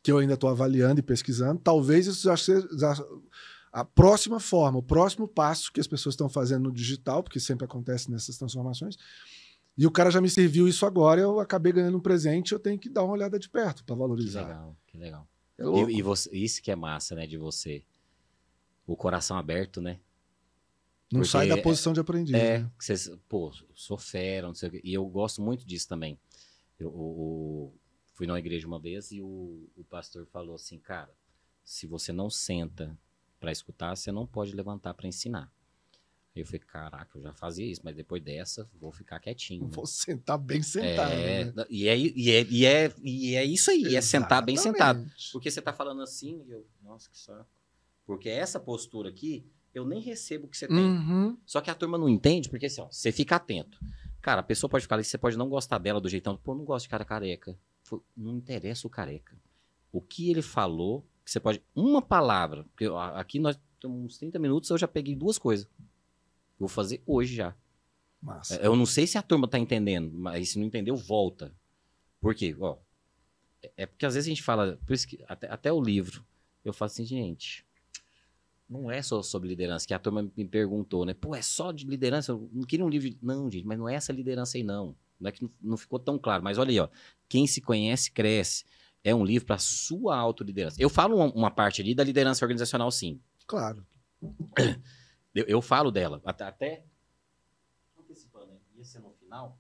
que eu ainda estou avaliando e pesquisando, talvez isso já seja a próxima forma, o próximo passo que as pessoas estão fazendo no digital, porque sempre acontece nessas transformações, E o cara já me serviu isso agora, eu acabei ganhando um presente, eu tenho que dar uma olhada de perto para Que valorizar. legal, que legal. É louco. E você, isso que é massa, né, de você. O coração aberto, né? Não Porque sai da posição de aprendiz. Né? que vocês, pô, sou fera, não sei o quê. E eu gosto muito disso também. Fui numa igreja uma vez e o pastor falou assim, cara, se você não senta para escutar, você não pode levantar para ensinar. Aí eu falei, caraca, eu já fazia isso, mas depois dessa, vou ficar quietinho. Né? Vou sentar bem sentado. Né? E é isso aí, é sentar bem sentado. Porque você tá falando assim, e eu, nossa, que saco. Porque essa postura aqui, eu nem recebo o que você tem. Uhum. Só que a turma não entende, porque assim, ó, você fica atento. Cara, a pessoa pode ficar ali, você pode não gostar dela do jeitão. Pô, não gosto de cara careca. Não interessa o careca. O que ele falou, que você pode... Uma palavra. Porque aqui nós temos uns 30 minutos, eu já peguei 2 coisas. Vou fazer hoje já. Massa. Eu não sei se a turma tá entendendo, mas se não entendeu, volta. Por quê? Ó, é porque às vezes a gente fala... Por isso que até o livro, eu falo assim, gente... Não é só sobre liderança, que a turma me perguntou, né? Pô, é só de liderança? Eu não queria um livro de... Não, gente, mas não é essa liderança aí, não. Não é que não ficou tão claro. Mas olha aí, ó. Quem se conhece, cresce. É um livro para sua autoliderança. Eu falo uma parte ali da liderança organizacional, sim. Claro. Eu falo dela. Até... Antecipando, né? Ia ser no final...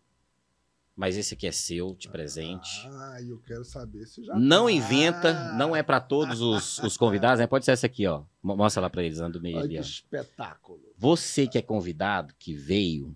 Mas esse aqui é seu, de presente. Eu quero saber se já não inventa, não é para todos os convidados, né? Pode ser essa aqui, ó. Mostra lá para eles, do meio ali, ó. Que espetáculo. Você que é convidado, que veio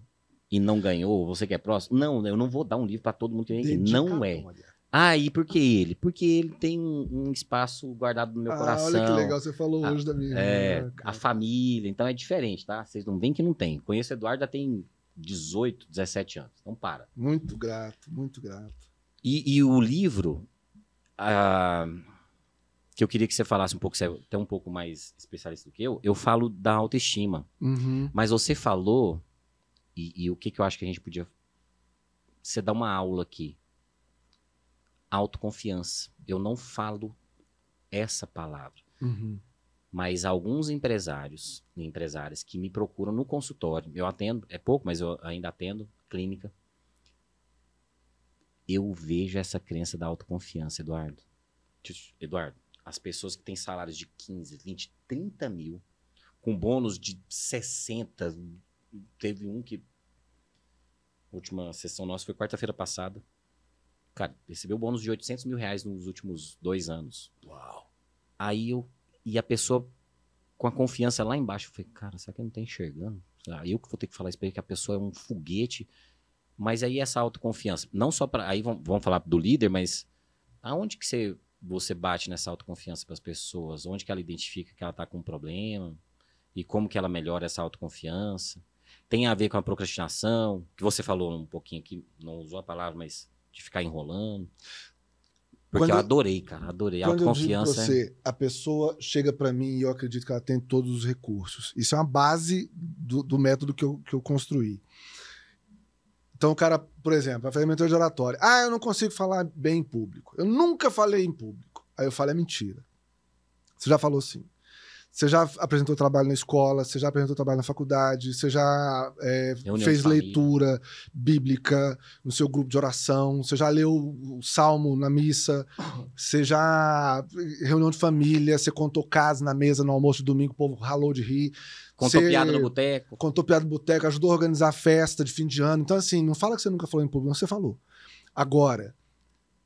e não ganhou, você que é próximo, não, eu não vou dar um livro para todo mundo que vem aqui. Não é. E por que ele? Porque ele tem um espaço guardado no meu coração. Olha que legal, você falou hoje da minha irmã. A família, então é diferente, tá? Vocês não veem que não tem. Conheço o Eduardo, já tem 18, 17 anos. Então para. Muito grato, muito grato. E o livro, que eu queria que você falasse um pouco, você é até um pouco mais especialista do que eu falo da autoestima. Uhum. Mas você falou, e o que eu acho que a gente podia... Você dá uma aula aqui. Autoconfiança. Eu não falo essa palavra. Uhum. Mas alguns empresários e empresárias que me procuram no consultório, eu atendo, é pouco, mas eu ainda atendo, clínica. Eu vejo essa crença da autoconfiança, Eduardo. Eduardo, as pessoas que têm salários de 15, 20, 30 mil, com bônus de 60, teve um que... A última sessão nossa foi quarta-feira passada. Cara, recebeu bônus de 800 mil reais nos últimos 2 anos. Uau! Aí E a pessoa com a confiança lá embaixo, eu falei, cara, será que ele não tá enxergando? Eu que vou ter que falar isso pra ele, que a pessoa é um foguete. Mas aí essa autoconfiança, não só para... Aí vamos falar do líder, mas aonde que você bate nessa autoconfiança para as pessoas? Onde que ela identifica que ela tá com um problema? E como que ela melhora essa autoconfiança? Tem a ver com a procrastinação, que você falou um pouquinho aqui, não usou a palavra, mas de ficar enrolando. Porque eu adorei, cara, adorei. A autoconfiança. Quando eu digo pra você, a pessoa chega para mim e eu acredito que ela tem todos os recursos. Isso é uma base do método que eu construí. Então o cara, por exemplo, a ferramenta de oratória. Eu não consigo falar bem em público. Eu nunca falei em público. Aí eu falo, é mentira. Você já falou sim. Você já apresentou trabalho na escola, você já apresentou trabalho na faculdade, você já fez leitura bíblica no seu grupo de oração, você já leu o salmo na missa, você já... reunião de família, você contou casos na mesa no almoço de domingo, o povo ralou de rir. Contou piada no boteco. Contou piada no boteco, ajudou a organizar festa de fim de ano. Então, assim, não fala que você nunca falou em público, você falou. Agora,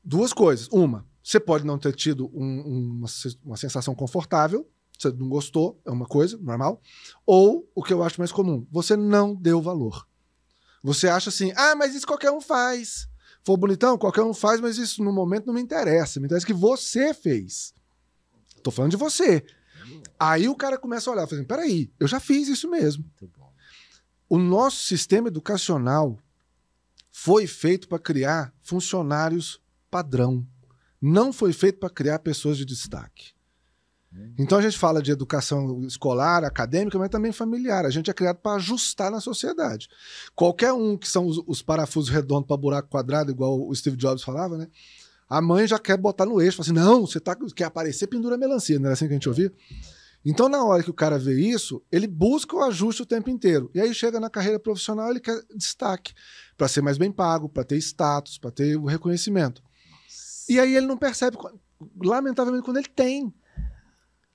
2 coisas. Uma, você pode não ter tido uma sensação confortável, você não gostou, é uma coisa normal. Ou, o que eu acho mais comum, você não deu valor. Você acha assim, mas isso qualquer um faz. For bonitão, qualquer um faz, mas isso no momento não me interessa. Me interessa que você fez. Tô falando de você. Aí o cara começa a olhar, fazendo, peraí, eu já fiz isso mesmo. Muito bom. O nosso sistema educacional foi feito para criar funcionários padrão. Não foi feito para criar pessoas de destaque. Então a gente fala de educação escolar, acadêmica, mas também familiar. A gente é criado para ajustar na sociedade. Qualquer um que são os parafusos redondos para buraco quadrado, igual o Steve Jobs falava, né? A mãe já quer botar no eixo, fala assim, não, você quer aparecer, pendura a melancia. Não era assim que a gente ouvia? Então, na hora que o cara vê isso, ele busca o ajuste o tempo inteiro. E aí chega na carreira profissional, ele quer destaque para ser mais bem pago, para ter status, para ter o reconhecimento. E aí ele não percebe, lamentavelmente, quando ele tem.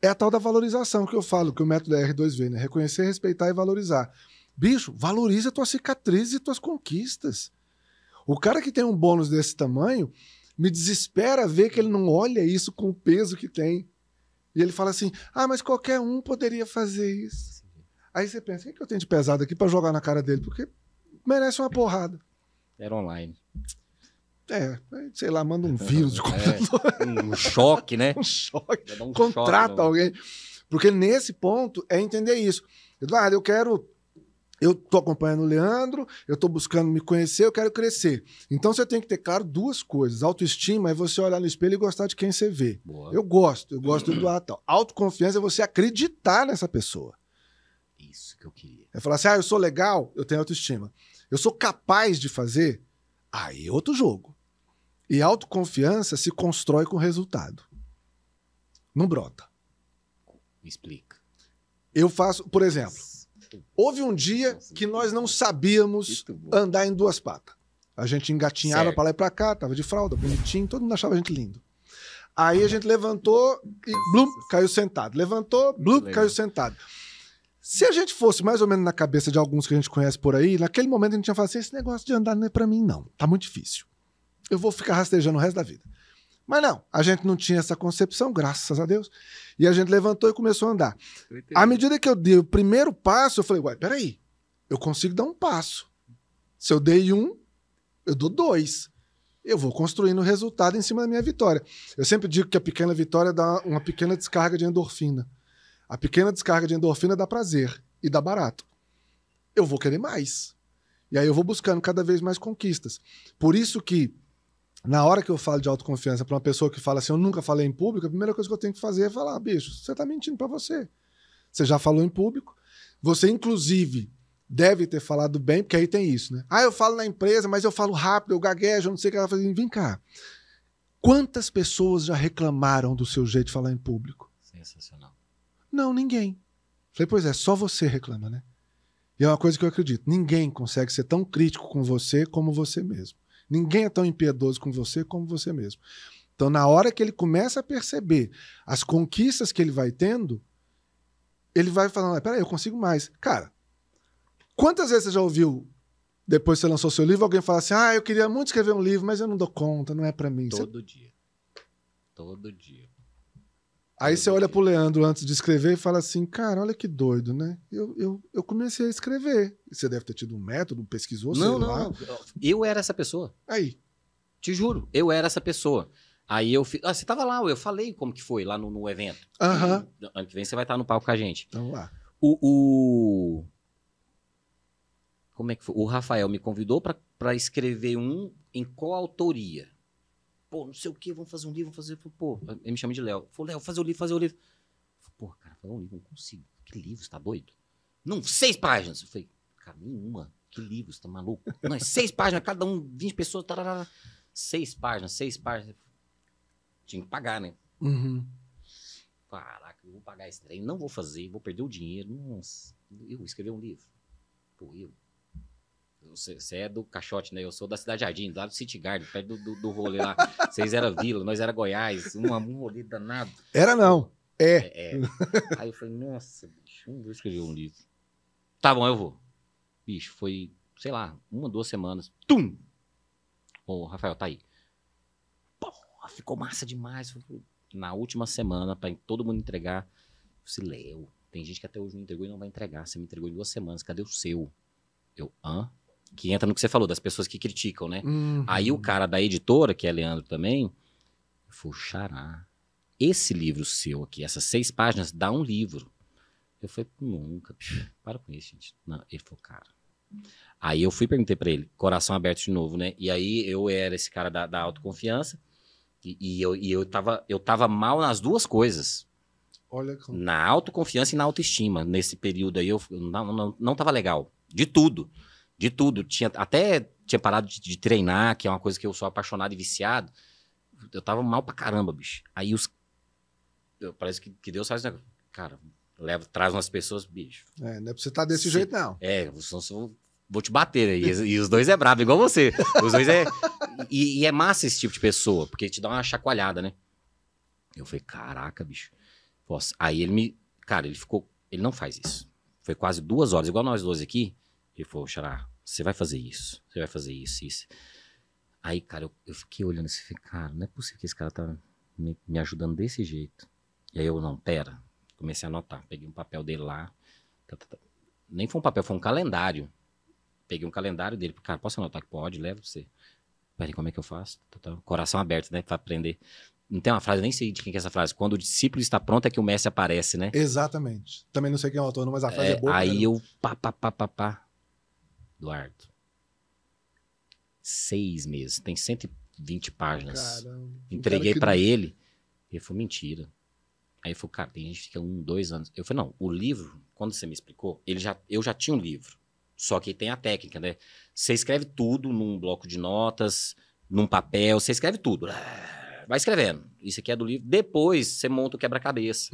É a tal da valorização que eu falo, que o método é R2V, né? Reconhecer, respeitar e valorizar. Bicho, valoriza tuas cicatrizes e tuas conquistas. O cara que tem um bônus desse tamanho, me desespera ver que ele não olha isso com o peso que tem. E ele fala assim, mas qualquer um poderia fazer isso. Aí você pensa, o que eu tenho de pesado aqui pra jogar na cara dele? Porque merece uma porrada. Era online. Sei lá, manda um vírus de computador. Um choque, né? Um choque. Contrata alguém. Porque nesse ponto é entender isso. Eduardo, eu tô acompanhando o Leandro, eu tô buscando me conhecer, eu quero crescer. Então você tem que ter claro duas coisas. Autoestima é você olhar no espelho e gostar de quem você vê. Boa. Eu gosto do Eduardo tal. Autoconfiança é você acreditar nessa pessoa. Isso que eu queria. É falar assim, eu sou legal, eu tenho autoestima. Eu sou capaz de fazer, aí é outro jogo. E autoconfiança se constrói com resultado. Não brota. Me explica. Eu faço, por exemplo, houve um dia que nós não sabíamos andar em duas patas. A gente engatinhava para lá e para cá, tava de fralda, bonitinho, todo mundo achava a gente lindo. Aí a gente levantou e blum, caiu sentado. Levantou, blum, caiu sentado. Se a gente fosse mais ou menos na cabeça de alguns que a gente conhece por aí, naquele momento a gente ia falar assim, esse negócio de andar não é para mim não, tá muito difícil. Eu vou ficar rastejando o resto da vida. Mas não, a gente não tinha essa concepção, graças a Deus. E a gente levantou e começou a andar. À medida que eu dei o primeiro passo, eu falei, peraí, eu consigo dar um passo. Se eu dei um, eu dou dois. Eu vou construindo o resultado em cima da minha vitória. Eu sempre digo que a pequena vitória dá uma pequena descarga de endorfina. A pequena descarga de endorfina dá prazer e dá barato. Eu vou querer mais. E aí eu vou buscando cada vez mais conquistas. Por isso que na hora que eu falo de autoconfiança para uma pessoa que fala assim, eu nunca falei em público, a primeira coisa que eu tenho que fazer é falar, bicho, você tá mentindo para você. Você já falou em público. Você, inclusive, deve ter falado bem, porque aí tem isso, né? Eu falo na empresa, mas eu falo rápido, eu gaguejo, eu não sei o que ela faz. Vem cá. Quantas pessoas já reclamaram do seu jeito de falar em público? Sensacional. Não, ninguém. Falei, pois é, só você reclama, né? E é uma coisa que eu acredito. Ninguém consegue ser tão crítico com você como você mesmo. Ninguém é tão impiedoso com você como você mesmo. Então, na hora que ele começa a perceber as conquistas que ele vai tendo, ele vai falando, peraí, eu consigo mais. Cara, quantas vezes você já ouviu, depois que você lançou seu livro, alguém falar assim, eu queria muito escrever um livro, mas eu não dou conta, não é pra mim. Todo dia. Todo dia. Aí você olha pro Leandro antes de escrever e fala assim, cara, olha que doido, né? Eu comecei a escrever. Você deve ter tido um método, pesquisou, sei lá. Não. Eu era essa pessoa. Aí. Te juro, eu era essa pessoa. Aí eu fiz. Você tava lá, eu falei como que foi lá no evento. Aham. Ano que vem você vai estar no palco com a gente. Então lá. Como é que foi? O Rafael me convidou pra escrever em coautoria. Pô, não sei o que, vamos fazer um livro, vamos fazer. Pô, ele me chama de Léo. Falei, Léo, fazer o livro. Pô, cara, fazer um livro, não consigo. Que livro, você tá doido? Não, 6 páginas. Eu falei, cara, nenhuma. Que livro, você tá maluco? Não, é 6 páginas, cada um, 20 pessoas. Tararara. 6 páginas. Tinha que pagar, né? Uhum. Caraca, eu vou pagar esse trem, não vou fazer, vou perder o dinheiro. Nossa, eu vou escrever um livro. Pô, Você é do Caixote, né? Eu sou da Cidade Jardim, lá do City Garden, perto do rolê lá. Vocês eram Vila, nós era Goiás, um rolê danado. Era não, Aí eu falei, nossa, bicho, não vou escrever um livro. Tá bom, eu vou. Bicho, foi, sei lá, 1, 2 semanas. Tum! Ô, Rafael, tá aí. Porra, ficou massa demais. Na última semana, pra todo mundo entregar, eu falei, Léo, tem gente que até hoje não entregou e não vai entregar. Você me entregou em 2 semanas, cadê o seu? Que entra no que você falou, das pessoas que criticam, né? Uhum. Aí o cara da editora, que é Leandro também, falou, xará, esse livro seu aqui, essas 6 páginas, dá um livro. Eu falei, nunca, para com isso, gente. Não. Ele falou, cara. Aí eu fui e perguntei pra ele, coração aberto de novo, né? E aí eu era esse cara da autoconfiança e eu tava mal nas duas coisas. Olha como... Na autoconfiança e na autoestima. Nesse período aí eu não tava legal. De tudo. Até tinha parado de treinar, que é uma coisa que eu sou apaixonado e viciado. Eu tava mal pra caramba, bicho. Aí parece que Deus faz, né? cara, traz umas pessoas, bicho. Não é pra você estar desse jeito, não. Vou te bater aí. E os dois é bravo, igual você. Os dois é... E é massa esse tipo de pessoa, porque te dá uma chacoalhada, né? Eu falei, caraca, bicho. Nossa. Aí ele me... Cara, ele ficou... Ele não faz isso. Foi quase 2 horas, igual nós dois aqui. Ele falou, Xará, você vai fazer isso. Você vai fazer isso, isso. Aí, cara, eu fiquei olhando assim, falei, cara, não é possível que esse cara tá me ajudando desse jeito. E aí eu, não, pera. Comecei a anotar. Peguei um papel dele lá. Nem foi um papel, foi um calendário. Peguei um calendário dele. Cara, posso anotar que pode? Leva pra você. Peraí, como é que eu faço? Coração aberto, né? Pra aprender. Não tem uma frase, nem sei de quem que é essa frase. Quando o discípulo está pronto é que o mestre aparece, né? Exatamente. Também não sei quem é o autor, mas a frase é boa. Aí eu, pá. Eduardo. 6 meses. Tem 120 páginas. Caramba. Entreguei pra ele. Ele falou, mentira. Aí ele falou, cara, tem gente que fica 1, 2 anos. Eu falei, não, o livro, quando você me explicou, eu já tinha um livro. Só que tem a técnica, né? Você escreve tudo num bloco de notas, num papel, você escreve tudo. Vai escrevendo. Isso aqui é do livro. Depois você monta o quebra-cabeça.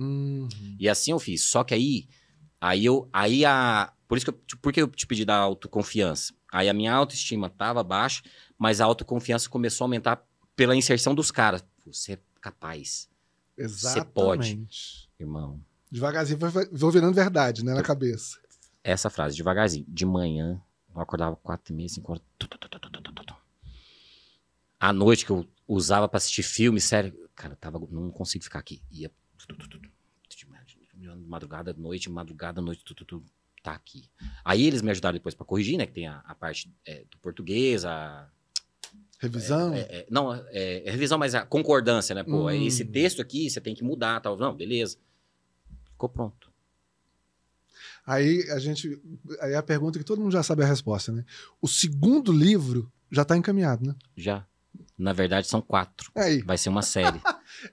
E assim eu fiz. Só que por que eu te pedi da autoconfiança? Aí a minha autoestima tava baixa, mas a autoconfiança começou a aumentar pela inserção dos caras. Você é capaz. Exatamente. Você pode, irmão. Devagarzinho vou virando verdade, né, na cabeça. Essa frase, devagarzinho. De manhã, eu acordava 4h30, 5 horas. À noite, que eu usava pra assistir filme, sério. Cara, não consigo ficar aqui. Ia. Madrugada, noite, tá aqui. Aí eles me ajudaram depois pra corrigir, né? Que tem a parte do português, a. Revisão? Não, revisão, mas a concordância, né? Pô, esse texto aqui você tem que mudar, tal. Não, beleza. Ficou pronto. Aí a pergunta que todo mundo já sabe a resposta, né? O segundo livro já tá encaminhado, né? Já. Na verdade, são 4. Aí. Vai ser uma série.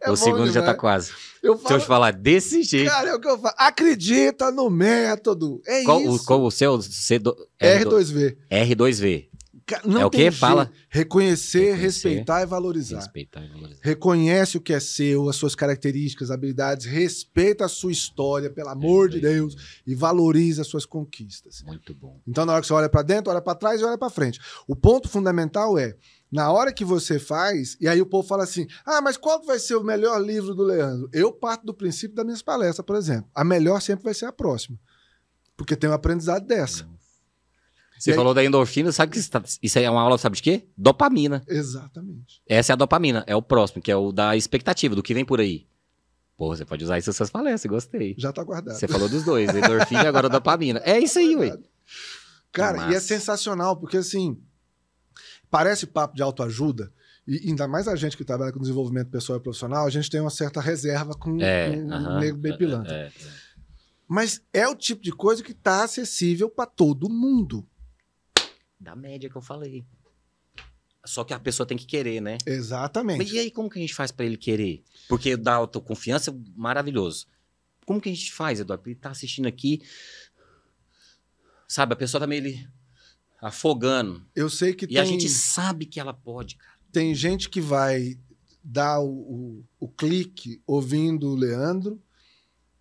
É o segundo já tá quase. Deixa eu te falar, desse jeito. Cara, é o que eu falo. Acredita no método. Isso. Qual o seu? R2V. R2V. Não é o que? Fala. Reconhecer, respeitar e valorizar. Respeitar e valorizar. Reconhece o que é seu, as suas características, habilidades, respeita a sua história, pelo amor de Deus, e valoriza as suas conquistas. Muito bom. Então, na hora que você olha para dentro, olha para trás e olha para frente. O ponto fundamental é, na hora que você faz, e aí o povo fala assim, mas qual vai ser o melhor livro do Leandro? Eu parto do princípio das minhas palestras, por exemplo. A melhor sempre vai ser a próxima. Porque tem um aprendizado dessa. Você falou da endorfina, sabe que isso aí é uma aula, sabe de quê? Dopamina. Exatamente. Essa é a dopamina, é o próximo, que é o da expectativa, do que vem por aí. Pô, você pode usar isso nas suas palestras, gostei. Já tá guardado. Você falou dos dois, endorfina e agora dopamina. É isso aí, ué. Cara, e é sensacional, porque assim, parece papo de autoajuda, e ainda mais a gente que trabalha com desenvolvimento pessoal e profissional, a gente tem uma certa reserva com um nego bem pilantra. Mas é o tipo de coisa que tá acessível para todo mundo. Da média que eu falei. Só que a pessoa tem que querer, né? Exatamente. Mas e aí, como que a gente faz pra ele querer? Porque da autoconfiança é maravilhoso. Como que a gente faz, Eduardo? Ele tá assistindo aqui, sabe? A pessoa tá meio ali afogando. Eu sei que a gente sabe que ela pode, cara. Tem gente que vai dar o clique ouvindo o Leandro,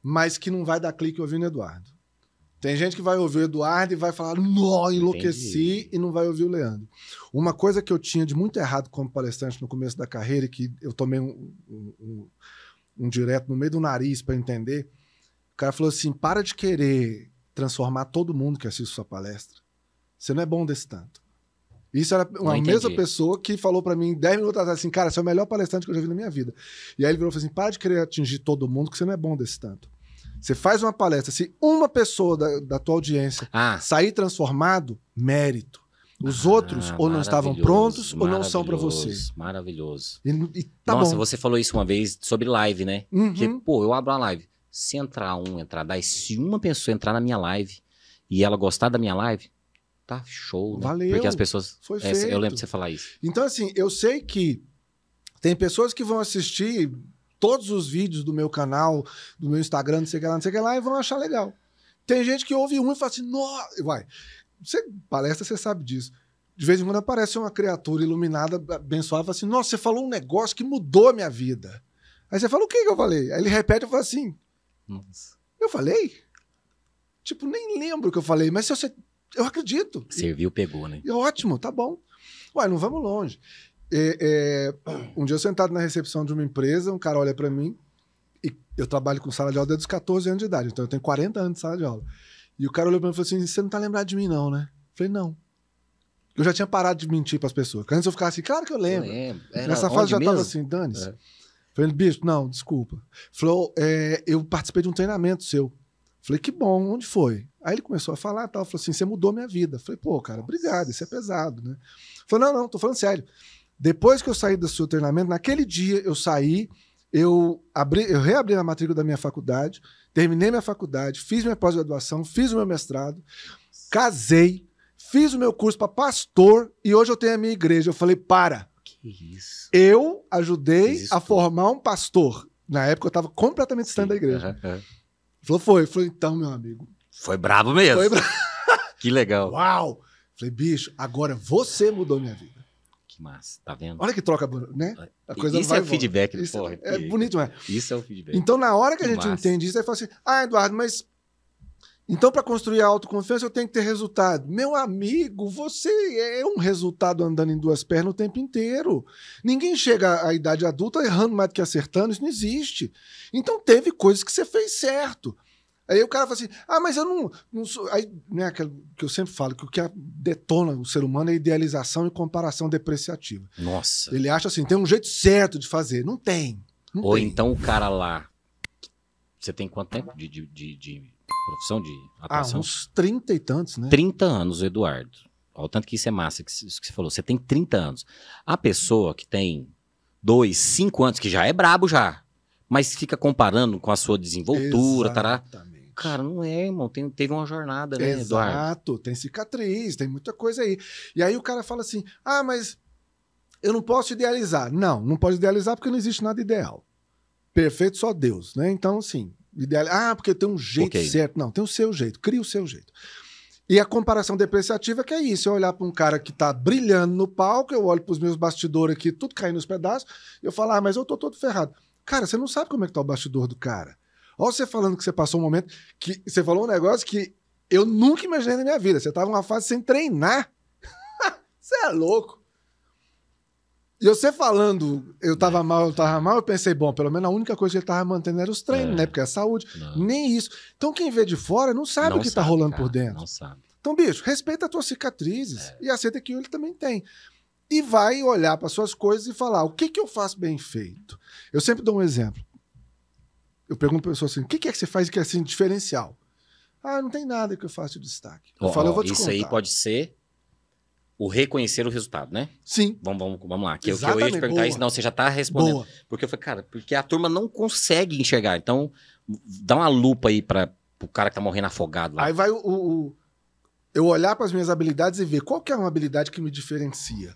mas que não vai dar clique ouvindo o Eduardo. Tem gente que vai ouvir o Eduardo e vai falar, nó, enlouqueci, Entendi. e não vai ouvir o Leandro. Uma coisa que eu tinha de muito errado como palestrante no começo da carreira, e que eu tomei um direto no meio do nariz para entender, o cara falou assim, para de querer transformar todo mundo que assiste sua palestra. Você não é bom desse tanto. Isso era uma mesma pessoa que falou para mim 10 minutos atrás assim, cara, você é o melhor palestrante que eu já vi na minha vida. E aí ele virou e falou assim, para de querer atingir todo mundo que você não é bom desse tanto. Você faz uma palestra, se uma pessoa da tua audiência sair transformado, mérito. Os outros ou não estavam prontos ou não são para você. Maravilhoso. E tá Nossa, bom. Você falou isso uma vez sobre live, né? Uhum. Que, pô, eu abro uma live. Se entrar 10, se uma pessoa entrar na minha live e ela gostar da minha live, tá show, né? Valeu. Porque as pessoas... Foi feito. Eu lembro de você falar isso. Então, assim, eu sei que tem pessoas que vão assistir todos os vídeos do meu canal, do meu Instagram, não sei o que lá, e vão achar legal. Tem gente que ouve um e fala assim, nossa, vai. Palestra, você sabe disso. De vez em quando aparece uma criatura iluminada, abençoada, e fala assim, nossa, você falou um negócio que mudou a minha vida. Aí você fala, o que eu falei? Aí ele repete e fala assim, Nossa. Eu falei? Tipo, nem lembro o que eu falei, mas se eu acredito. Serviu, pegou, né? E ótimo, tá bom. Ué, não vamos longe. Um dia eu sentado na recepção de uma empresa, um cara olha pra mim, e eu trabalho com sala de aula desde os 14 anos de idade, então eu tenho 40 anos de sala de aula. E o cara olhou pra mim e falou assim, você não tá lembrado de mim não, né? Eu falei, não. Eu já tinha parado de mentir pras pessoas. Porque antes eu ficava assim, claro que eu lembro. Nessa fase eu já tava assim, dane-se. Falei, bicho, não, desculpa. Falou, eu participei de um treinamento seu. Falei, que bom, onde foi? Aí ele começou a falar, tal, falou assim, você mudou minha vida. Falei, pô, cara, obrigado, isso é pesado, né? Falei, não, tô falando sério. Depois que eu saí do seu treinamento, naquele dia eu saí, eu reabri a matrícula da minha faculdade, terminei minha faculdade, fiz minha pós-graduação, fiz o meu mestrado, casei, fiz o meu curso para pastor e hoje eu tenho a minha igreja. Eu falei, para. Que isso? Eu ajudei a formar um pastor. Na época eu estava completamente distante da igreja. Falou, foi. Falei, então, meu amigo. Foi brabo mesmo. Foi brabo. Que legal. Uau. Falei, bicho, agora você mudou minha vida. Que massa, tá vendo? Olha que troca, né? A coisa isso é o feedback. Isso porra, é bonito, não é? Isso é o feedback. Então, na hora que a gente entende isso, aí fala assim, Eduardo, mas... Então, para construir a autoconfiança, eu tenho que ter resultado. Meu amigo, você é um resultado andando em duas pernas o tempo inteiro. Ninguém chega à idade adulta errando mais do que acertando, isso não existe. Então, teve coisas que você fez certo. Aí o cara fala assim, mas eu não sou... Aí, né, que eu sempre falo, que o que detona o ser humano é idealização e comparação depreciativa. Nossa. Ele acha assim, tem um jeito certo de fazer. Não tem. Ou então o cara lá... Você tem quanto tempo de profissão de atuação? Uns 30 e tantos, né? 30 anos, Eduardo. Olha o tanto que isso é massa, que você falou. Você tem 30 anos. A pessoa que tem 2, 5 anos, que já é brabo já, mas fica comparando com a sua desenvoltura, tará. Cara, não é, irmão. Teve uma jornada, né, Eduardo? Exato. Tem cicatriz, tem muita coisa aí. E aí o cara fala assim, mas eu não posso idealizar. Não pode idealizar porque não existe nada ideal. Perfeito só Deus, né? Então, assim, porque tem um jeito certo. Não, tem o seu jeito, cria o seu jeito. E a comparação depreciativa que é isso, eu olhar para um cara que tá brilhando no palco, eu olho para os meus bastidores aqui, tudo caindo nos pedaços, eu falo, mas eu tô todo ferrado. Cara, você não sabe como é que tá o bastidor do cara. Olha você falando que você passou um momento, que você falou um negócio que eu nunca imaginei na minha vida. Você tava numa fase sem treinar. Você é louco. E você falando, eu tava mal, eu pensei, bom, pelo menos a única coisa que ele tava mantendo era os treinos, né? Porque é a saúde. Não. Nem isso. Então quem vê de fora não sabe o que tá rolando, cara, por dentro. Não sabe. Então, bicho, respeita as tuas cicatrizes e aceita que ele também tem. E vai olhar para suas coisas e falar, o que eu faço bem feito? Eu sempre dou um exemplo. Eu pergunto para a pessoa assim, o que é que você faz que é assim, diferencial? Não tem nada que eu faça de destaque. Eu falo, eu vou te contar. Isso aí pode ser o reconhecer o resultado, né? Sim. Vamos lá. Que eu ia te perguntar isso, não, você já tá respondendo. Boa. Porque eu falei, cara, porque a turma não consegue enxergar. Então, dá uma lupa aí para o cara que tá morrendo afogado lá. Aí vai eu olhar para as minhas habilidades e ver qual que é uma habilidade que me diferencia.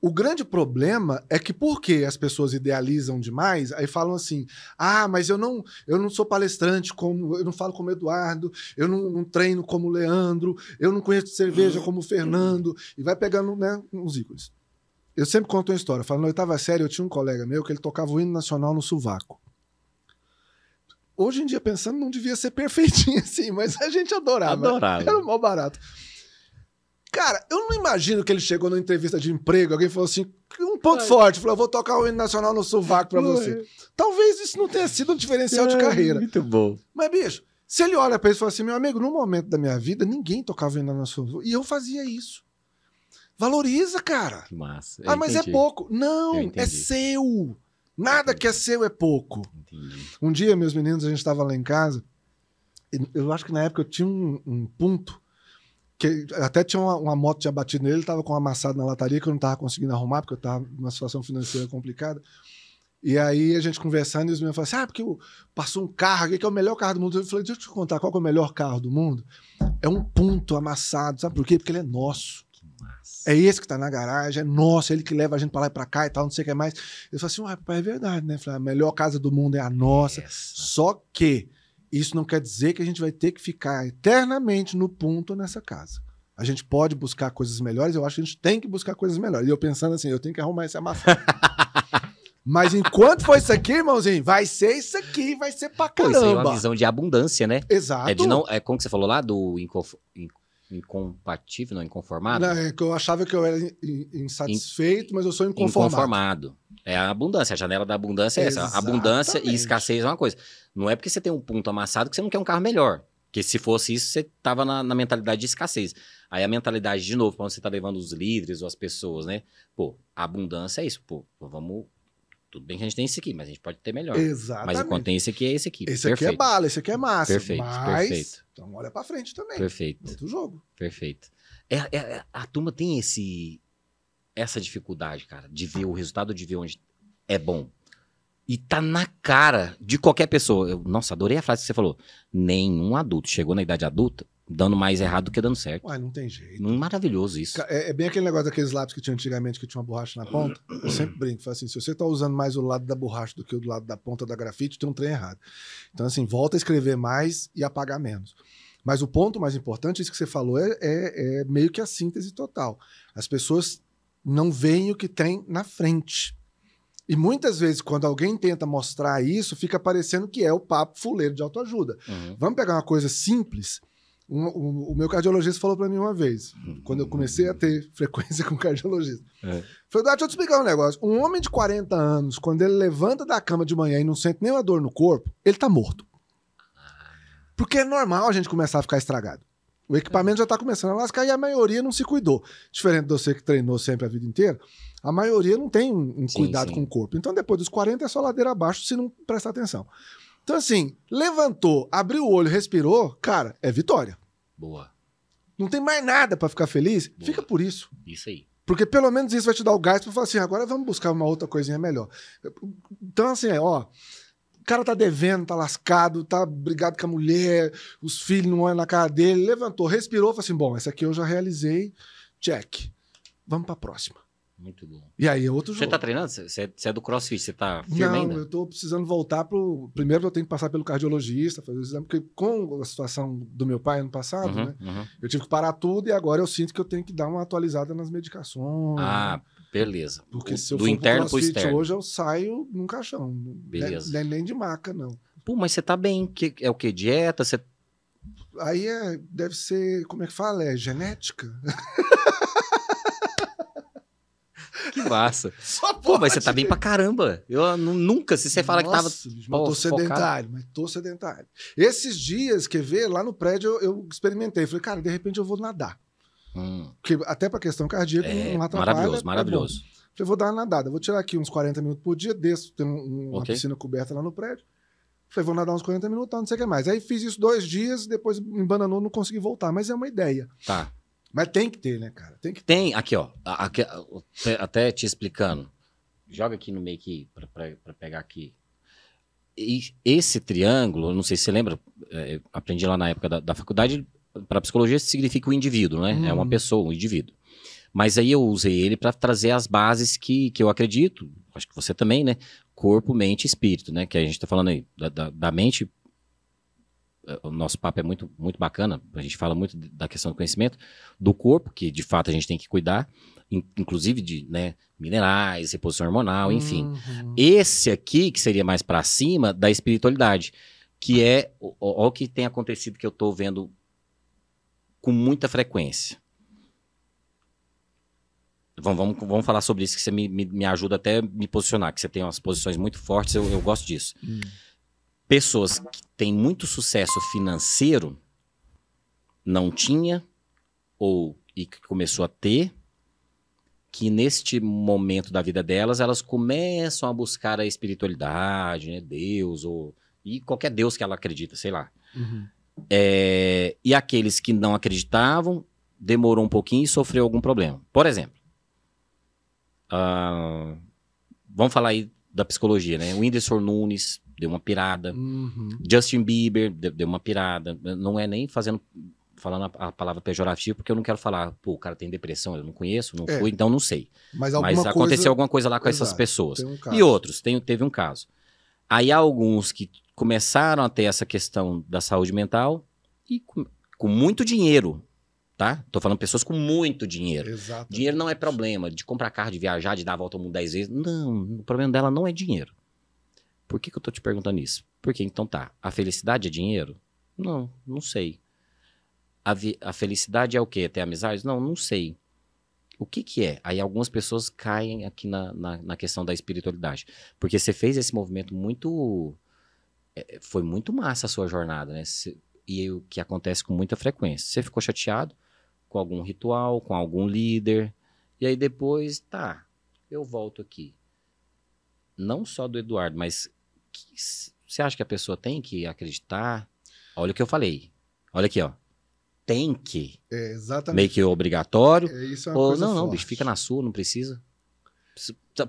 O grande problema é que porque as pessoas idealizam demais, aí falam assim, mas eu não sou palestrante, eu não falo como Eduardo, eu não treino como Leandro, eu não conheço cerveja como Fernando, e vai pegando, né, uns ícones. Eu sempre conto uma história, falo, na 8ª série eu tinha um colega meu que ele tocava o hino nacional no sovaco. Hoje em dia, pensando, não devia ser perfeitinho assim, mas a gente adorava. Era mó barato. Cara, eu não imagino que ele chegou numa entrevista de emprego, alguém falou assim, um ponto forte, falou, eu vou tocar o hino nacional no sovaco pra você. Talvez isso não tenha sido um diferencial de carreira. Muito bom. Mas, bicho, se ele olha pra isso e fala assim, meu amigo, num momento da minha vida, ninguém tocava o hino nacional. E eu fazia isso. Valoriza, cara. Que massa. Mas é pouco. Não, é seu. Nada que é seu é pouco. Entendi. Um dia, meus meninos, a gente tava lá em casa, eu acho que na época eu tinha um ponto, que até tinha uma moto tinha batido nele, ele tava com um amassado na lataria que eu não tava conseguindo arrumar, porque eu tava numa situação financeira complicada. E aí a gente conversando, e os meninos falaram assim, porque passou um carro aqui que é o melhor carro do mundo. Eu falei, deixa eu te contar qual que é o melhor carro do mundo. É um ponto amassado, sabe por quê? Porque ele é nosso. É esse que tá na garagem, é nosso, é ele que leva a gente pra lá e pra cá e tal, não sei o que mais. Eu falei assim, papai, é verdade, né? Eu falei, a melhor casa do mundo é a nossa. Só que isso não quer dizer que a gente vai ter que ficar eternamente no ponto nessa casa. A gente pode buscar coisas melhores, eu acho que a gente tem que buscar coisas melhores. E eu pensando assim, eu tenho que arrumar esse amassado. Mas enquanto for isso aqui, irmãozinho, vai ser isso aqui, vai ser pra Pô, isso aí é uma caramba. visão de abundância, né? Exato. É de não, é como que você falou lá, do incompatível, não, inconformado? Não, é que eu achava que eu era insatisfeito, mas eu sou inconformado. Inconformado. É a abundância, a janela da abundância é essa. Abundância e Exatamente. escassez é uma coisa. Não é porque você tem um ponto amassado que você não quer um carro melhor. Porque se fosse isso, você tava na mentalidade de escassez. Aí a mentalidade, de novo, quando você tá levando os líderes ou as pessoas, né? Pô, a abundância é isso. Pô, vamos... Tudo bem que a gente tem esse aqui, mas a gente pode ter melhor. Exatamente. Mas enquanto tem esse aqui, é esse aqui. Esse aqui é bala, esse aqui é massa. Perfeito, mas... perfeito. Então olha pra frente também. Perfeito. Outro jogo. Perfeito. A turma tem essa dificuldade, cara, de ver o resultado, de ver onde é bom. E tá na cara de qualquer pessoa. Nossa, adorei a frase que você falou. Nenhum adulto chegou na idade adulta dando mais errado do que dando certo. Ué, não tem jeito. Maravilhoso isso. É bem aquele negócio daqueles lápis que tinha antigamente, que tinha uma borracha na ponta. Eu sempre brinco, falo assim, se você tá usando mais o lado da borracha do que o do lado da ponta da grafite, tem um trem errado. Então, assim, volta a escrever mais e apagar menos. Mas o ponto mais importante, isso que você falou, é meio que a síntese total. As pessoas não veem o que tem na frente. E muitas vezes, quando alguém tenta mostrar isso, fica parecendo que é o papo fuleiro de autoajuda. Uhum. Vamos pegar uma coisa simples. O meu cardiologista falou para mim uma vez, quando eu comecei a ter frequência com cardiologista. Falei, deixa eu te explicar um negócio. Um homem de 40 anos, quando ele levanta da cama de manhã e não sente nenhuma dor no corpo, ele tá morto. Porque é normal a gente começar a ficar estragado. O equipamento já tá começando a lascar e a maioria não se cuidou. Diferente de você que treinou sempre a vida inteira, a maioria não tem um cuidado com o corpo. Então, depois dos 40, é só ladeira abaixo se não prestar atenção. Então, assim, levantou, abriu o olho, respirou, cara, é vitória. Boa. Não tem mais nada pra ficar feliz? Boa. Fica por isso. Isso aí. Porque pelo menos isso vai te dar o gás pra falar assim, agora vamos buscar uma outra coisinha melhor. Então, assim, ó, o cara tá devendo, tá lascado, tá brigado com a mulher, os filhos não olham na cara dele, levantou, respirou, falou assim, bom, essa aqui eu já realizei, check. Vamos pra próxima. Muito bom. E aí é outro jogo. Você tá treinando? Você é do CrossFit, você tá firme ainda? Não, eu tô precisando voltar pro... Primeiro eu tenho que passar pelo cardiologista, fazer o exame, porque com a situação do meu pai ano passado, né? Eu tive que parar tudo e agora eu sinto que eu tenho que dar uma atualizada nas medicações. Ah, beleza. Porque se eu do for interno pro pro externo. hoje eu saio num caixão. Beleza. Não é nem de maca, não. Pô, mas você tá bem. É o quê? Dieta? Você... Aí deve ser, como é que fala? É genética? Que massa. Só Pô, mas você tá bem pra caramba. Eu nunca, se você fala que tava... Bicho, mas tô sedentário, mas tô sedentário. Esses dias, quer ver, lá no prédio eu experimentei. Falei, cara, de repente eu vou nadar. Porque até pra questão cardíaca não atrapalha. Maravilhoso, maravilhoso. Falei, vou dar uma nadada. Vou tirar aqui uns 40 minutos por dia, desço, tem uma piscina coberta lá no prédio. Falei, vou nadar uns 40 minutos, não sei o que mais. Aí fiz isso 2 dias, depois me embananou, não consegui voltar. Mas é uma ideia. Tá. Mas tem que ter, né, cara? Tem que ter. Tem, aqui, ó. Até te explicando. Joga aqui no meio aqui, pra pegar aqui. E esse triângulo, não sei se você lembra, aprendi lá na época da faculdade, para psicologia isso significa o indivíduo, né? É uma pessoa, um indivíduo. Mas aí eu usei ele para trazer as bases que eu acredito, acho que você também, né? Corpo, mente e espírito, né? Que a gente tá falando aí da mente. O nosso papo é muito, muito bacana, a gente fala muito da questão do conhecimento, do corpo, que de fato a gente tem que cuidar, inclusive de, né, minerais, reposição hormonal, enfim. Esse aqui, que seria mais para cima, da espiritualidade, que é o que tem acontecido que eu tô vendo com muita frequência. Vamos falar sobre isso, que você me ajuda até a me posicionar, que você tem umas posições muito fortes, eu gosto disso. Pessoas que têm muito sucesso financeiro, não tinha, e que começou a ter, que neste momento da vida delas, elas começam a buscar a espiritualidade, né, Deus, e qualquer Deus que ela acredita, sei lá. E aqueles que não acreditavam, demorou um pouquinho e sofreu algum problema. Por exemplo, vamos falar aí da psicologia, né? O Whindersson Nunes deu uma pirada. Justin Bieber deu uma pirada. Não é nem falando a palavra pejorativa, porque eu não quero falar, pô, o cara tem depressão, eu não conheço, não fui, então não sei. Mas aconteceu alguma coisa lá com essas pessoas. E outros, teve um caso. Aí há alguns que começaram a ter essa questão da saúde mental e com muito dinheiro tá? Tô falando pessoas com muito dinheiro. Exato. Dinheiro não é problema de comprar carro, de viajar, de dar a volta ao mundo 10 vezes. Não, o problema dela não é dinheiro. Por que eu tô te perguntando isso? Porque então tá, a felicidade é dinheiro? Não, não sei. A felicidade é o quê? Ter amizades? Não, não sei. O que que é? Aí algumas pessoas caem aqui na questão da espiritualidade. Porque você fez esse movimento muito... foi muito massa a sua jornada, né? E o que acontece com muita frequência. Você ficou chateado com algum ritual, com algum líder. E aí depois, tá, eu volto aqui. Não só do Eduardo, mas você acha que a pessoa tem que acreditar? Olha o que eu falei. Olha aqui, ó. Tem que. É, exatamente. Meio que obrigatório. Isso é uma Ou coisa não, forte. bicho, fica na sua, não precisa.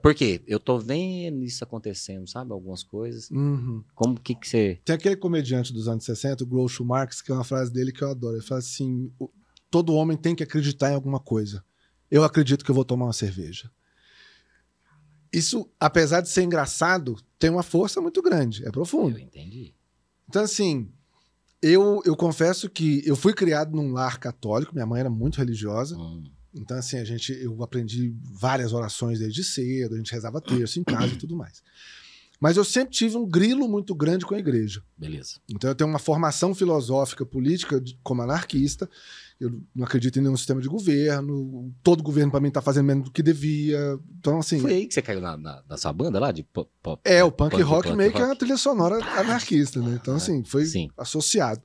Por quê? Eu tô vendo isso acontecendo, sabe? Algumas coisas. Uhum. Como que você... Tem aquele comediante dos anos 60, o Groucho Marx, que é uma frase dele que eu adoro. Ele fala assim, todo homem tem que acreditar em alguma coisa. Eu acredito que eu vou tomar uma cerveja. Isso, apesar de ser engraçado, tem uma força muito grande. É profundo. Eu entendi. Então, assim, eu confesso que eu fui criado num lar católico. Minha mãe era muito religiosa. Então, assim, eu aprendi várias orações desde cedo, a gente rezava terço em casa e tudo mais. Mas eu sempre tive um grilo muito grande com a igreja. Beleza. Então eu tenho uma formação filosófica, política, como anarquista. Eu não acredito em nenhum sistema de governo. Todo governo, para mim, tá fazendo menos do que devia. Então, assim... Foi aí que você caiu na sua banda lá? De pop, o punk rock meio que é uma trilha sonora anarquista, né? Então, assim, foi associado.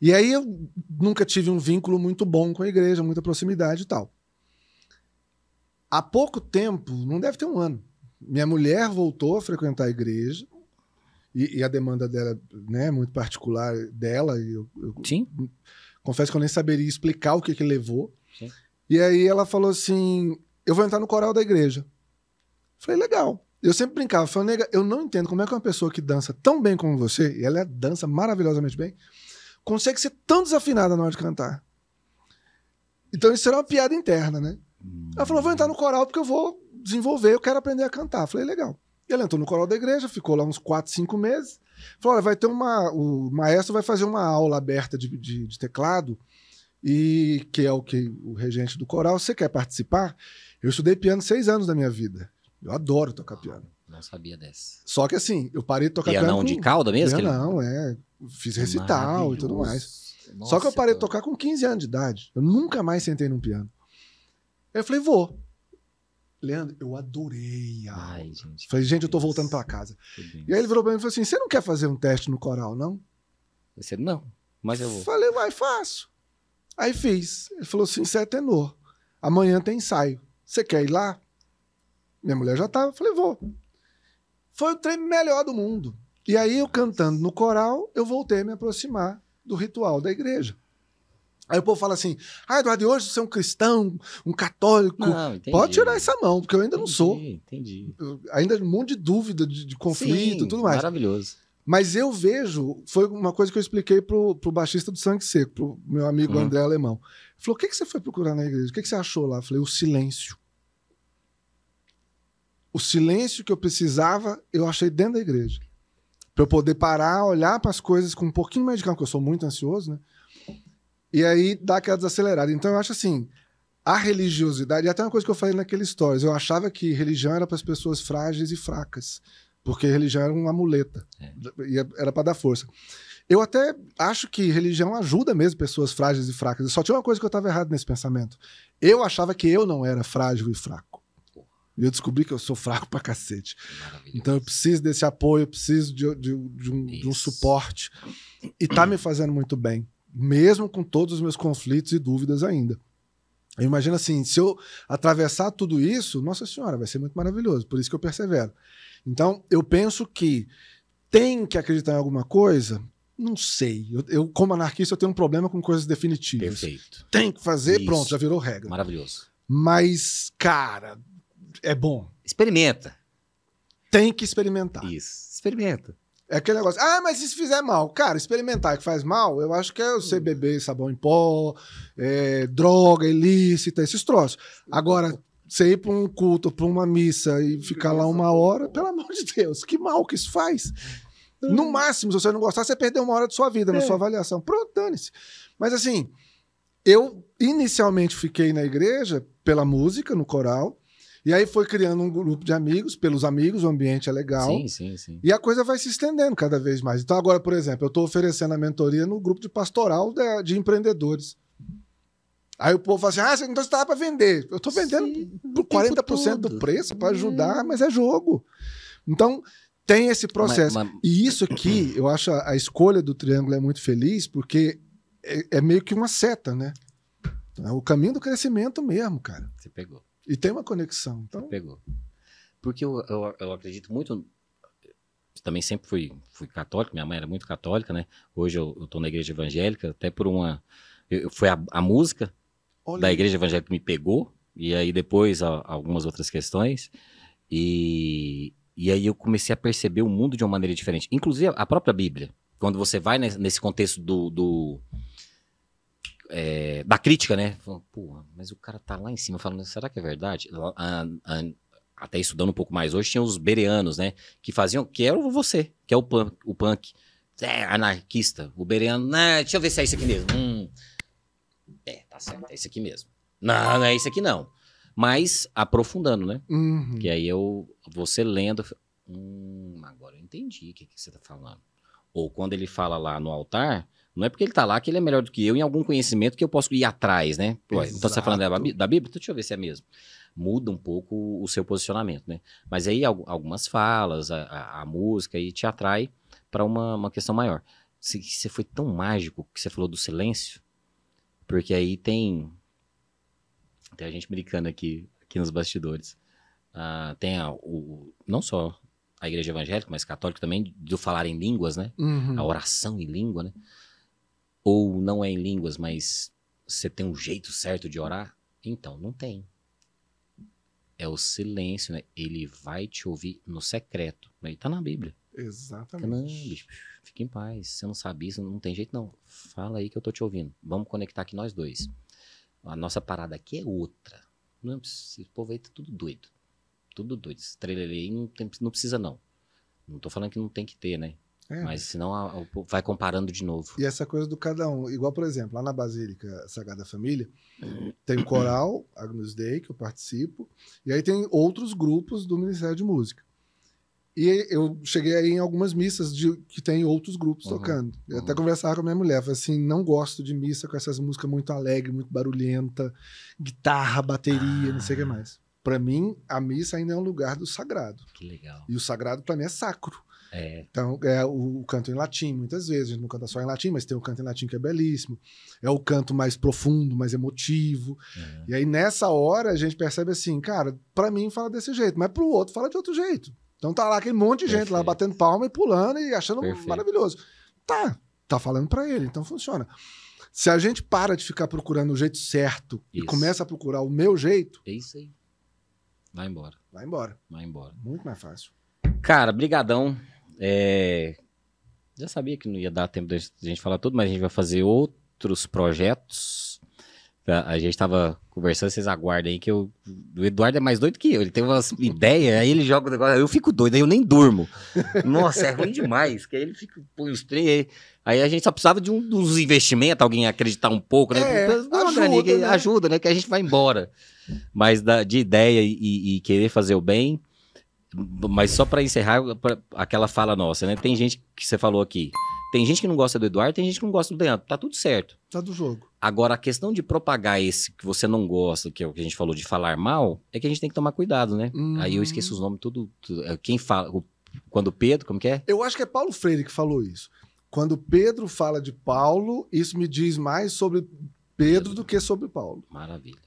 E aí eu nunca tive um vínculo muito bom com a igreja, muita proximidade e tal. Há pouco tempo, não deve ter um ano, minha mulher voltou a frequentar a igreja e a demanda dela, né, muito particular dela. E eu confesso que eu nem saberia explicar o que levou. Sim. E aí ela falou assim, eu vou entrar no coral da igreja. Falei, legal. Eu sempre brincava, falei, nega, eu não entendo como é que uma pessoa que dança tão bem como você, e ela dança maravilhosamente bem, consegue ser tão desafinada na hora de cantar. Então isso era uma piada interna, né? Ela falou, vou entrar no coral porque eu vou desenvolver, eu quero aprender a cantar. Falei, legal. E ela entrou no coral da igreja, ficou lá uns 4, 5 meses. Falou, olha, vai ter o maestro vai fazer uma aula aberta de teclado, e que é o regente do coral. Você quer participar? Eu estudei piano 6 anos da minha vida. Eu adoro tocar piano. Não sabia dessa. Só que assim, eu parei de tocar piano. Pianão de cauda mesmo? Não, fiz recital e tudo mais. Nossa, só que eu parei de tocar com 15 anos de idade. Eu nunca mais sentei num piano. Aí eu falei, vou. Leandro, eu adorei a aula. Ai, gente, falei, gente, eu tô voltando pra casa. E aí ele virou pra mim e falou assim, você não quer fazer um teste no coral, não? Eu disse, não, mas eu vou. Falei, vai, faço. Aí fiz. Ele falou assim, você é tenor. Amanhã tem ensaio. Você quer ir lá? Minha mulher já tava. Falei, vou. Foi o trem melhor do mundo. E aí eu cantando no coral, eu voltei a me aproximar do ritual da igreja. Aí o povo fala assim, Eduardo, hoje você é um cristão, um católico. Não, pode tirar essa mão, porque eu ainda não sou. Entendi. Ainda um monte de dúvida, de conflito e tudo mais. Maravilhoso. Mas eu vejo, foi uma coisa que eu expliquei pro baixista do Sangue Seco, pro meu amigo André Alemão. Ele falou, o que você foi procurar na igreja? O que você achou lá? Eu falei, o silêncio. O silêncio que eu precisava, eu achei dentro da igreja. Para eu poder parar, olhar para as coisas com um pouquinho mais de calma, porque eu sou muito ansioso, né? E aí dá aquela desacelerada. Então eu acho assim, a religiosidade, e até uma coisa que eu falei naquele stories, eu achava que religião era para as pessoas frágeis e fracas, porque religião era uma muleta, e era para dar força. Eu até acho que religião ajuda mesmo pessoas frágeis e fracas. Só tinha uma coisa que eu estava errado nesse pensamento. Eu achava que eu não era frágil e fraco. E eu descobri que eu sou fraco pra cacete. Então eu preciso desse apoio, eu preciso de um suporte. E tá me fazendo muito bem. Mesmo com todos os meus conflitos e dúvidas ainda. Eu imagino assim, se eu atravessar tudo isso, nossa senhora, vai ser muito maravilhoso. Por isso que eu persevero. Então, eu penso que tem que acreditar em alguma coisa? Não sei. Eu como anarquista, eu tenho um problema com coisas definitivas. Perfeito. Tem que fazer, isso. Pronto, já virou regra. Maravilhoso. Mas, cara, é bom. Experimenta. Tem que experimentar. Isso, experimenta. É aquele negócio, mas e se fizer mal? Cara, experimentar que faz mal, eu acho que é você beber sabão em pó, droga ilícita, esses troços. Agora, você ir pra um culto, pra uma missa e ficar lá 1 hora, pelo amor de Deus, que mal que isso faz. No máximo, se você não gostar, você perdeu 1 hora de sua vida na sua avaliação. Pronto, dane-se. Mas assim, eu inicialmente fiquei na igreja pela música, no coral, e aí foi criando um grupo de amigos, pelos amigos, o ambiente é legal. Sim. E a coisa vai se estendendo cada vez mais. Então agora, por exemplo, eu estou oferecendo a mentoria no grupo de pastoral de empreendedores. Aí o povo fala assim, então você estava para vender. Eu estou vendendo por 40% do preço para ajudar, mas é jogo. Então, tem esse processo. E isso aqui, eu acho a escolha do triângulo é muito feliz, porque é meio que uma seta, né? É o caminho do crescimento mesmo, cara. Você pegou. E tem uma conexão. Então... Você pegou. Porque eu acredito muito... Também sempre fui católico, minha mãe era muito católica, né? Hoje eu estou na igreja evangélica, até por uma... Foi a música da igreja evangélica que me pegou, e aí depois algumas outras questões, e aí eu comecei a perceber o mundo de uma maneira diferente. Inclusive a própria Bíblia, quando você vai nesse contexto da crítica, né? Pô, mas o cara tá lá em cima falando, será que é verdade? Até estudando um pouco mais hoje, tinha os bereanos, né? Que faziam, que era você, que é o punk. Anarquista. O bereano, deixa eu ver se é isso aqui mesmo. Tá certo, é isso aqui mesmo. Não é isso aqui não. Mas aprofundando, né? Uhum. Que aí você lendo, agora eu entendi o que você tá falando. Ou quando ele fala lá no altar, não é porque ele tá lá que ele é melhor do que eu em algum conhecimento que eu posso ir atrás, né? Pô, então você tá falando da Bíblia? Então deixa eu ver se é mesmo. Muda um pouco o seu posicionamento, né? Mas aí algumas falas, a música aí te atrai para uma questão maior. Você foi tão mágico que você falou do silêncio, porque aí tem a gente brincando aqui nos bastidores. Tem não só a igreja evangélica, mas católica também, do falar em línguas, né? Uhum. A oração em língua, né? Ou não é em línguas, mas você tem um jeito certo de orar? Então, não tem. É o silêncio, né? Ele vai te ouvir no secreto. Aí tá na Bíblia. Exatamente. Não, bicho, fica em paz. Você não sabe isso, não tem jeito não. Fala aí que eu tô te ouvindo. Vamos conectar aqui nós dois. A nossa parada aqui é outra. Não, esse povo aí tá tudo doido. Tudo doido. Estrela aí não precisa não. Não tô falando que não tem que ter, né? Mas senão o povo vai comparando de novo. E essa coisa do cada um. Igual, por exemplo, lá na Basílica Sagrada Família, tem o coral Agnus Dei, que eu participo, e aí tem outros grupos do Ministério de Música. E eu cheguei aí em algumas missas que tem outros grupos tocando. Eu até conversava com a minha mulher, falei assim, não gosto de missa com essas músicas muito alegres, muito barulhenta, guitarra, bateria, não sei o que mais. Para mim, a missa ainda é um lugar do sagrado. Que legal. E o sagrado para mim é sacro. Então, é o canto em latim, muitas vezes. A gente não canta só em latim, mas tem o canto em latim que é belíssimo. É o canto mais profundo, mais emotivo. E aí, nessa hora, a gente percebe assim, cara, para mim fala desse jeito, mas pro outro fala de outro jeito. Então tá lá aquele monte de gente lá batendo palma e pulando e achando maravilhoso. Tá falando para ele, então funciona. Se a gente para de ficar procurando o jeito certo e começa a procurar o meu jeito... É isso aí. Vai embora. Vai embora. Vai embora. Muito mais fácil. Cara, brigadão. Já sabia que não ia dar tempo de a gente falar tudo, mas a gente vai fazer outros projetos. A gente tava conversando, vocês aguardem aí que o Eduardo é mais doido que eu. Ele tem umas ideias, aí ele joga o negócio, eu fico doido, aí eu nem durmo. Nossa, é ruim demais, que aí ele fica, põe os trem, aí a gente só precisava de uns investimentos, alguém acreditar um pouco, né? Ajuda, né? Que a gente vai embora. Mas de ideia e querer fazer o bem. Mas só para encerrar aquela fala nossa, né? Tem gente que você falou aqui. Tem gente que não gosta do Eduardo, tem gente que não gosta do Leandro. Tá tudo certo. Tá do jogo. Agora, a questão de propagar esse que você não gosta, que é o que a gente falou de falar mal, é que a gente tem que tomar cuidado, né? Aí eu esqueço os nomes tudo. Quem fala... Quando Pedro, como que é? Eu acho que é Paulo Freire que falou isso. Quando Pedro fala de Paulo, isso me diz mais sobre Pedro do que sobre Paulo. Maravilha.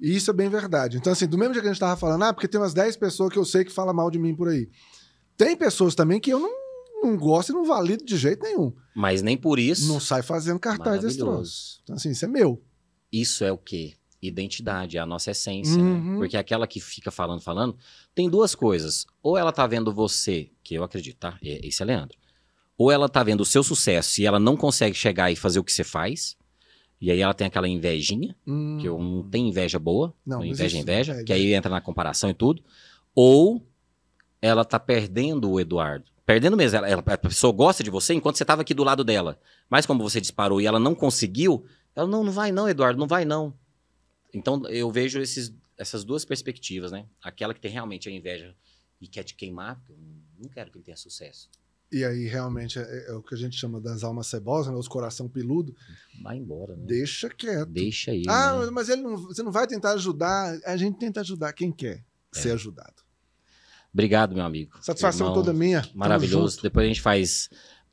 E isso é bem verdade. Então, assim, do mesmo jeito que a gente tava falando, porque tem umas 10 pessoas que eu sei que falam mal de mim por aí. Tem pessoas também que eu não gosto e não valido de jeito nenhum. Mas nem por isso... Não sai fazendo cartaz desse troço. Então, assim, isso é meu. Isso é o quê? Identidade, é a nossa essência, né? Porque aquela que fica falando, tem duas coisas. Ou ela tá vendo você, que eu acredito, tá? Esse é Leandro. Ou ela tá vendo o seu sucesso e ela não consegue chegar e fazer o que você faz... E aí ela tem aquela invejinha, que eu não tenho inveja boa, não inveja, que aí entra na comparação e tudo. Ou ela tá perdendo o Eduardo. Perdendo mesmo, a pessoa gosta de você enquanto você tava aqui do lado dela. Mas como você disparou e ela não conseguiu, Ela, não vai não, Eduardo, não vai não. Então, eu vejo essas duas perspectivas, né? Aquela que tem realmente a inveja e quer te queimar, eu não quero que ele tenha sucesso. E aí, realmente, é o que a gente chama das almas cebosas, né? Os coração peludo. Vai embora, né? Deixa quieto. Deixa aí, Ah, né? mas você não vai tentar ajudar. A gente tenta ajudar quem quer ser ajudado. Obrigado, meu amigo. Satisfação Irmão, toda minha. Tamo maravilhoso. junto. Depois a gente faz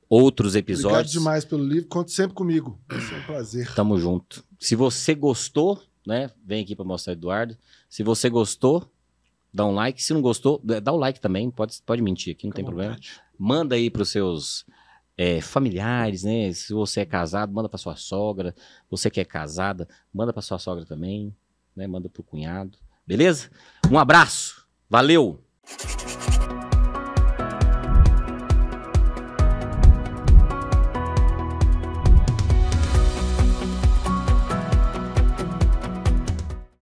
outros Obrigado episódios. demais pelo livro. Conte sempre comigo. Vai ser um prazer. Tamo junto. Se você gostou, né? Vem aqui para mostrar o Eduardo. Se você gostou, dá um like. Se não gostou, dá o like também. Pode mentir aqui, não tem problema. Manda aí pros seus familiares, né? Se você é casado, manda pra sua sogra. Você que é casada, manda pra sua sogra também, né? Manda pro cunhado. Beleza? Um abraço. Valeu!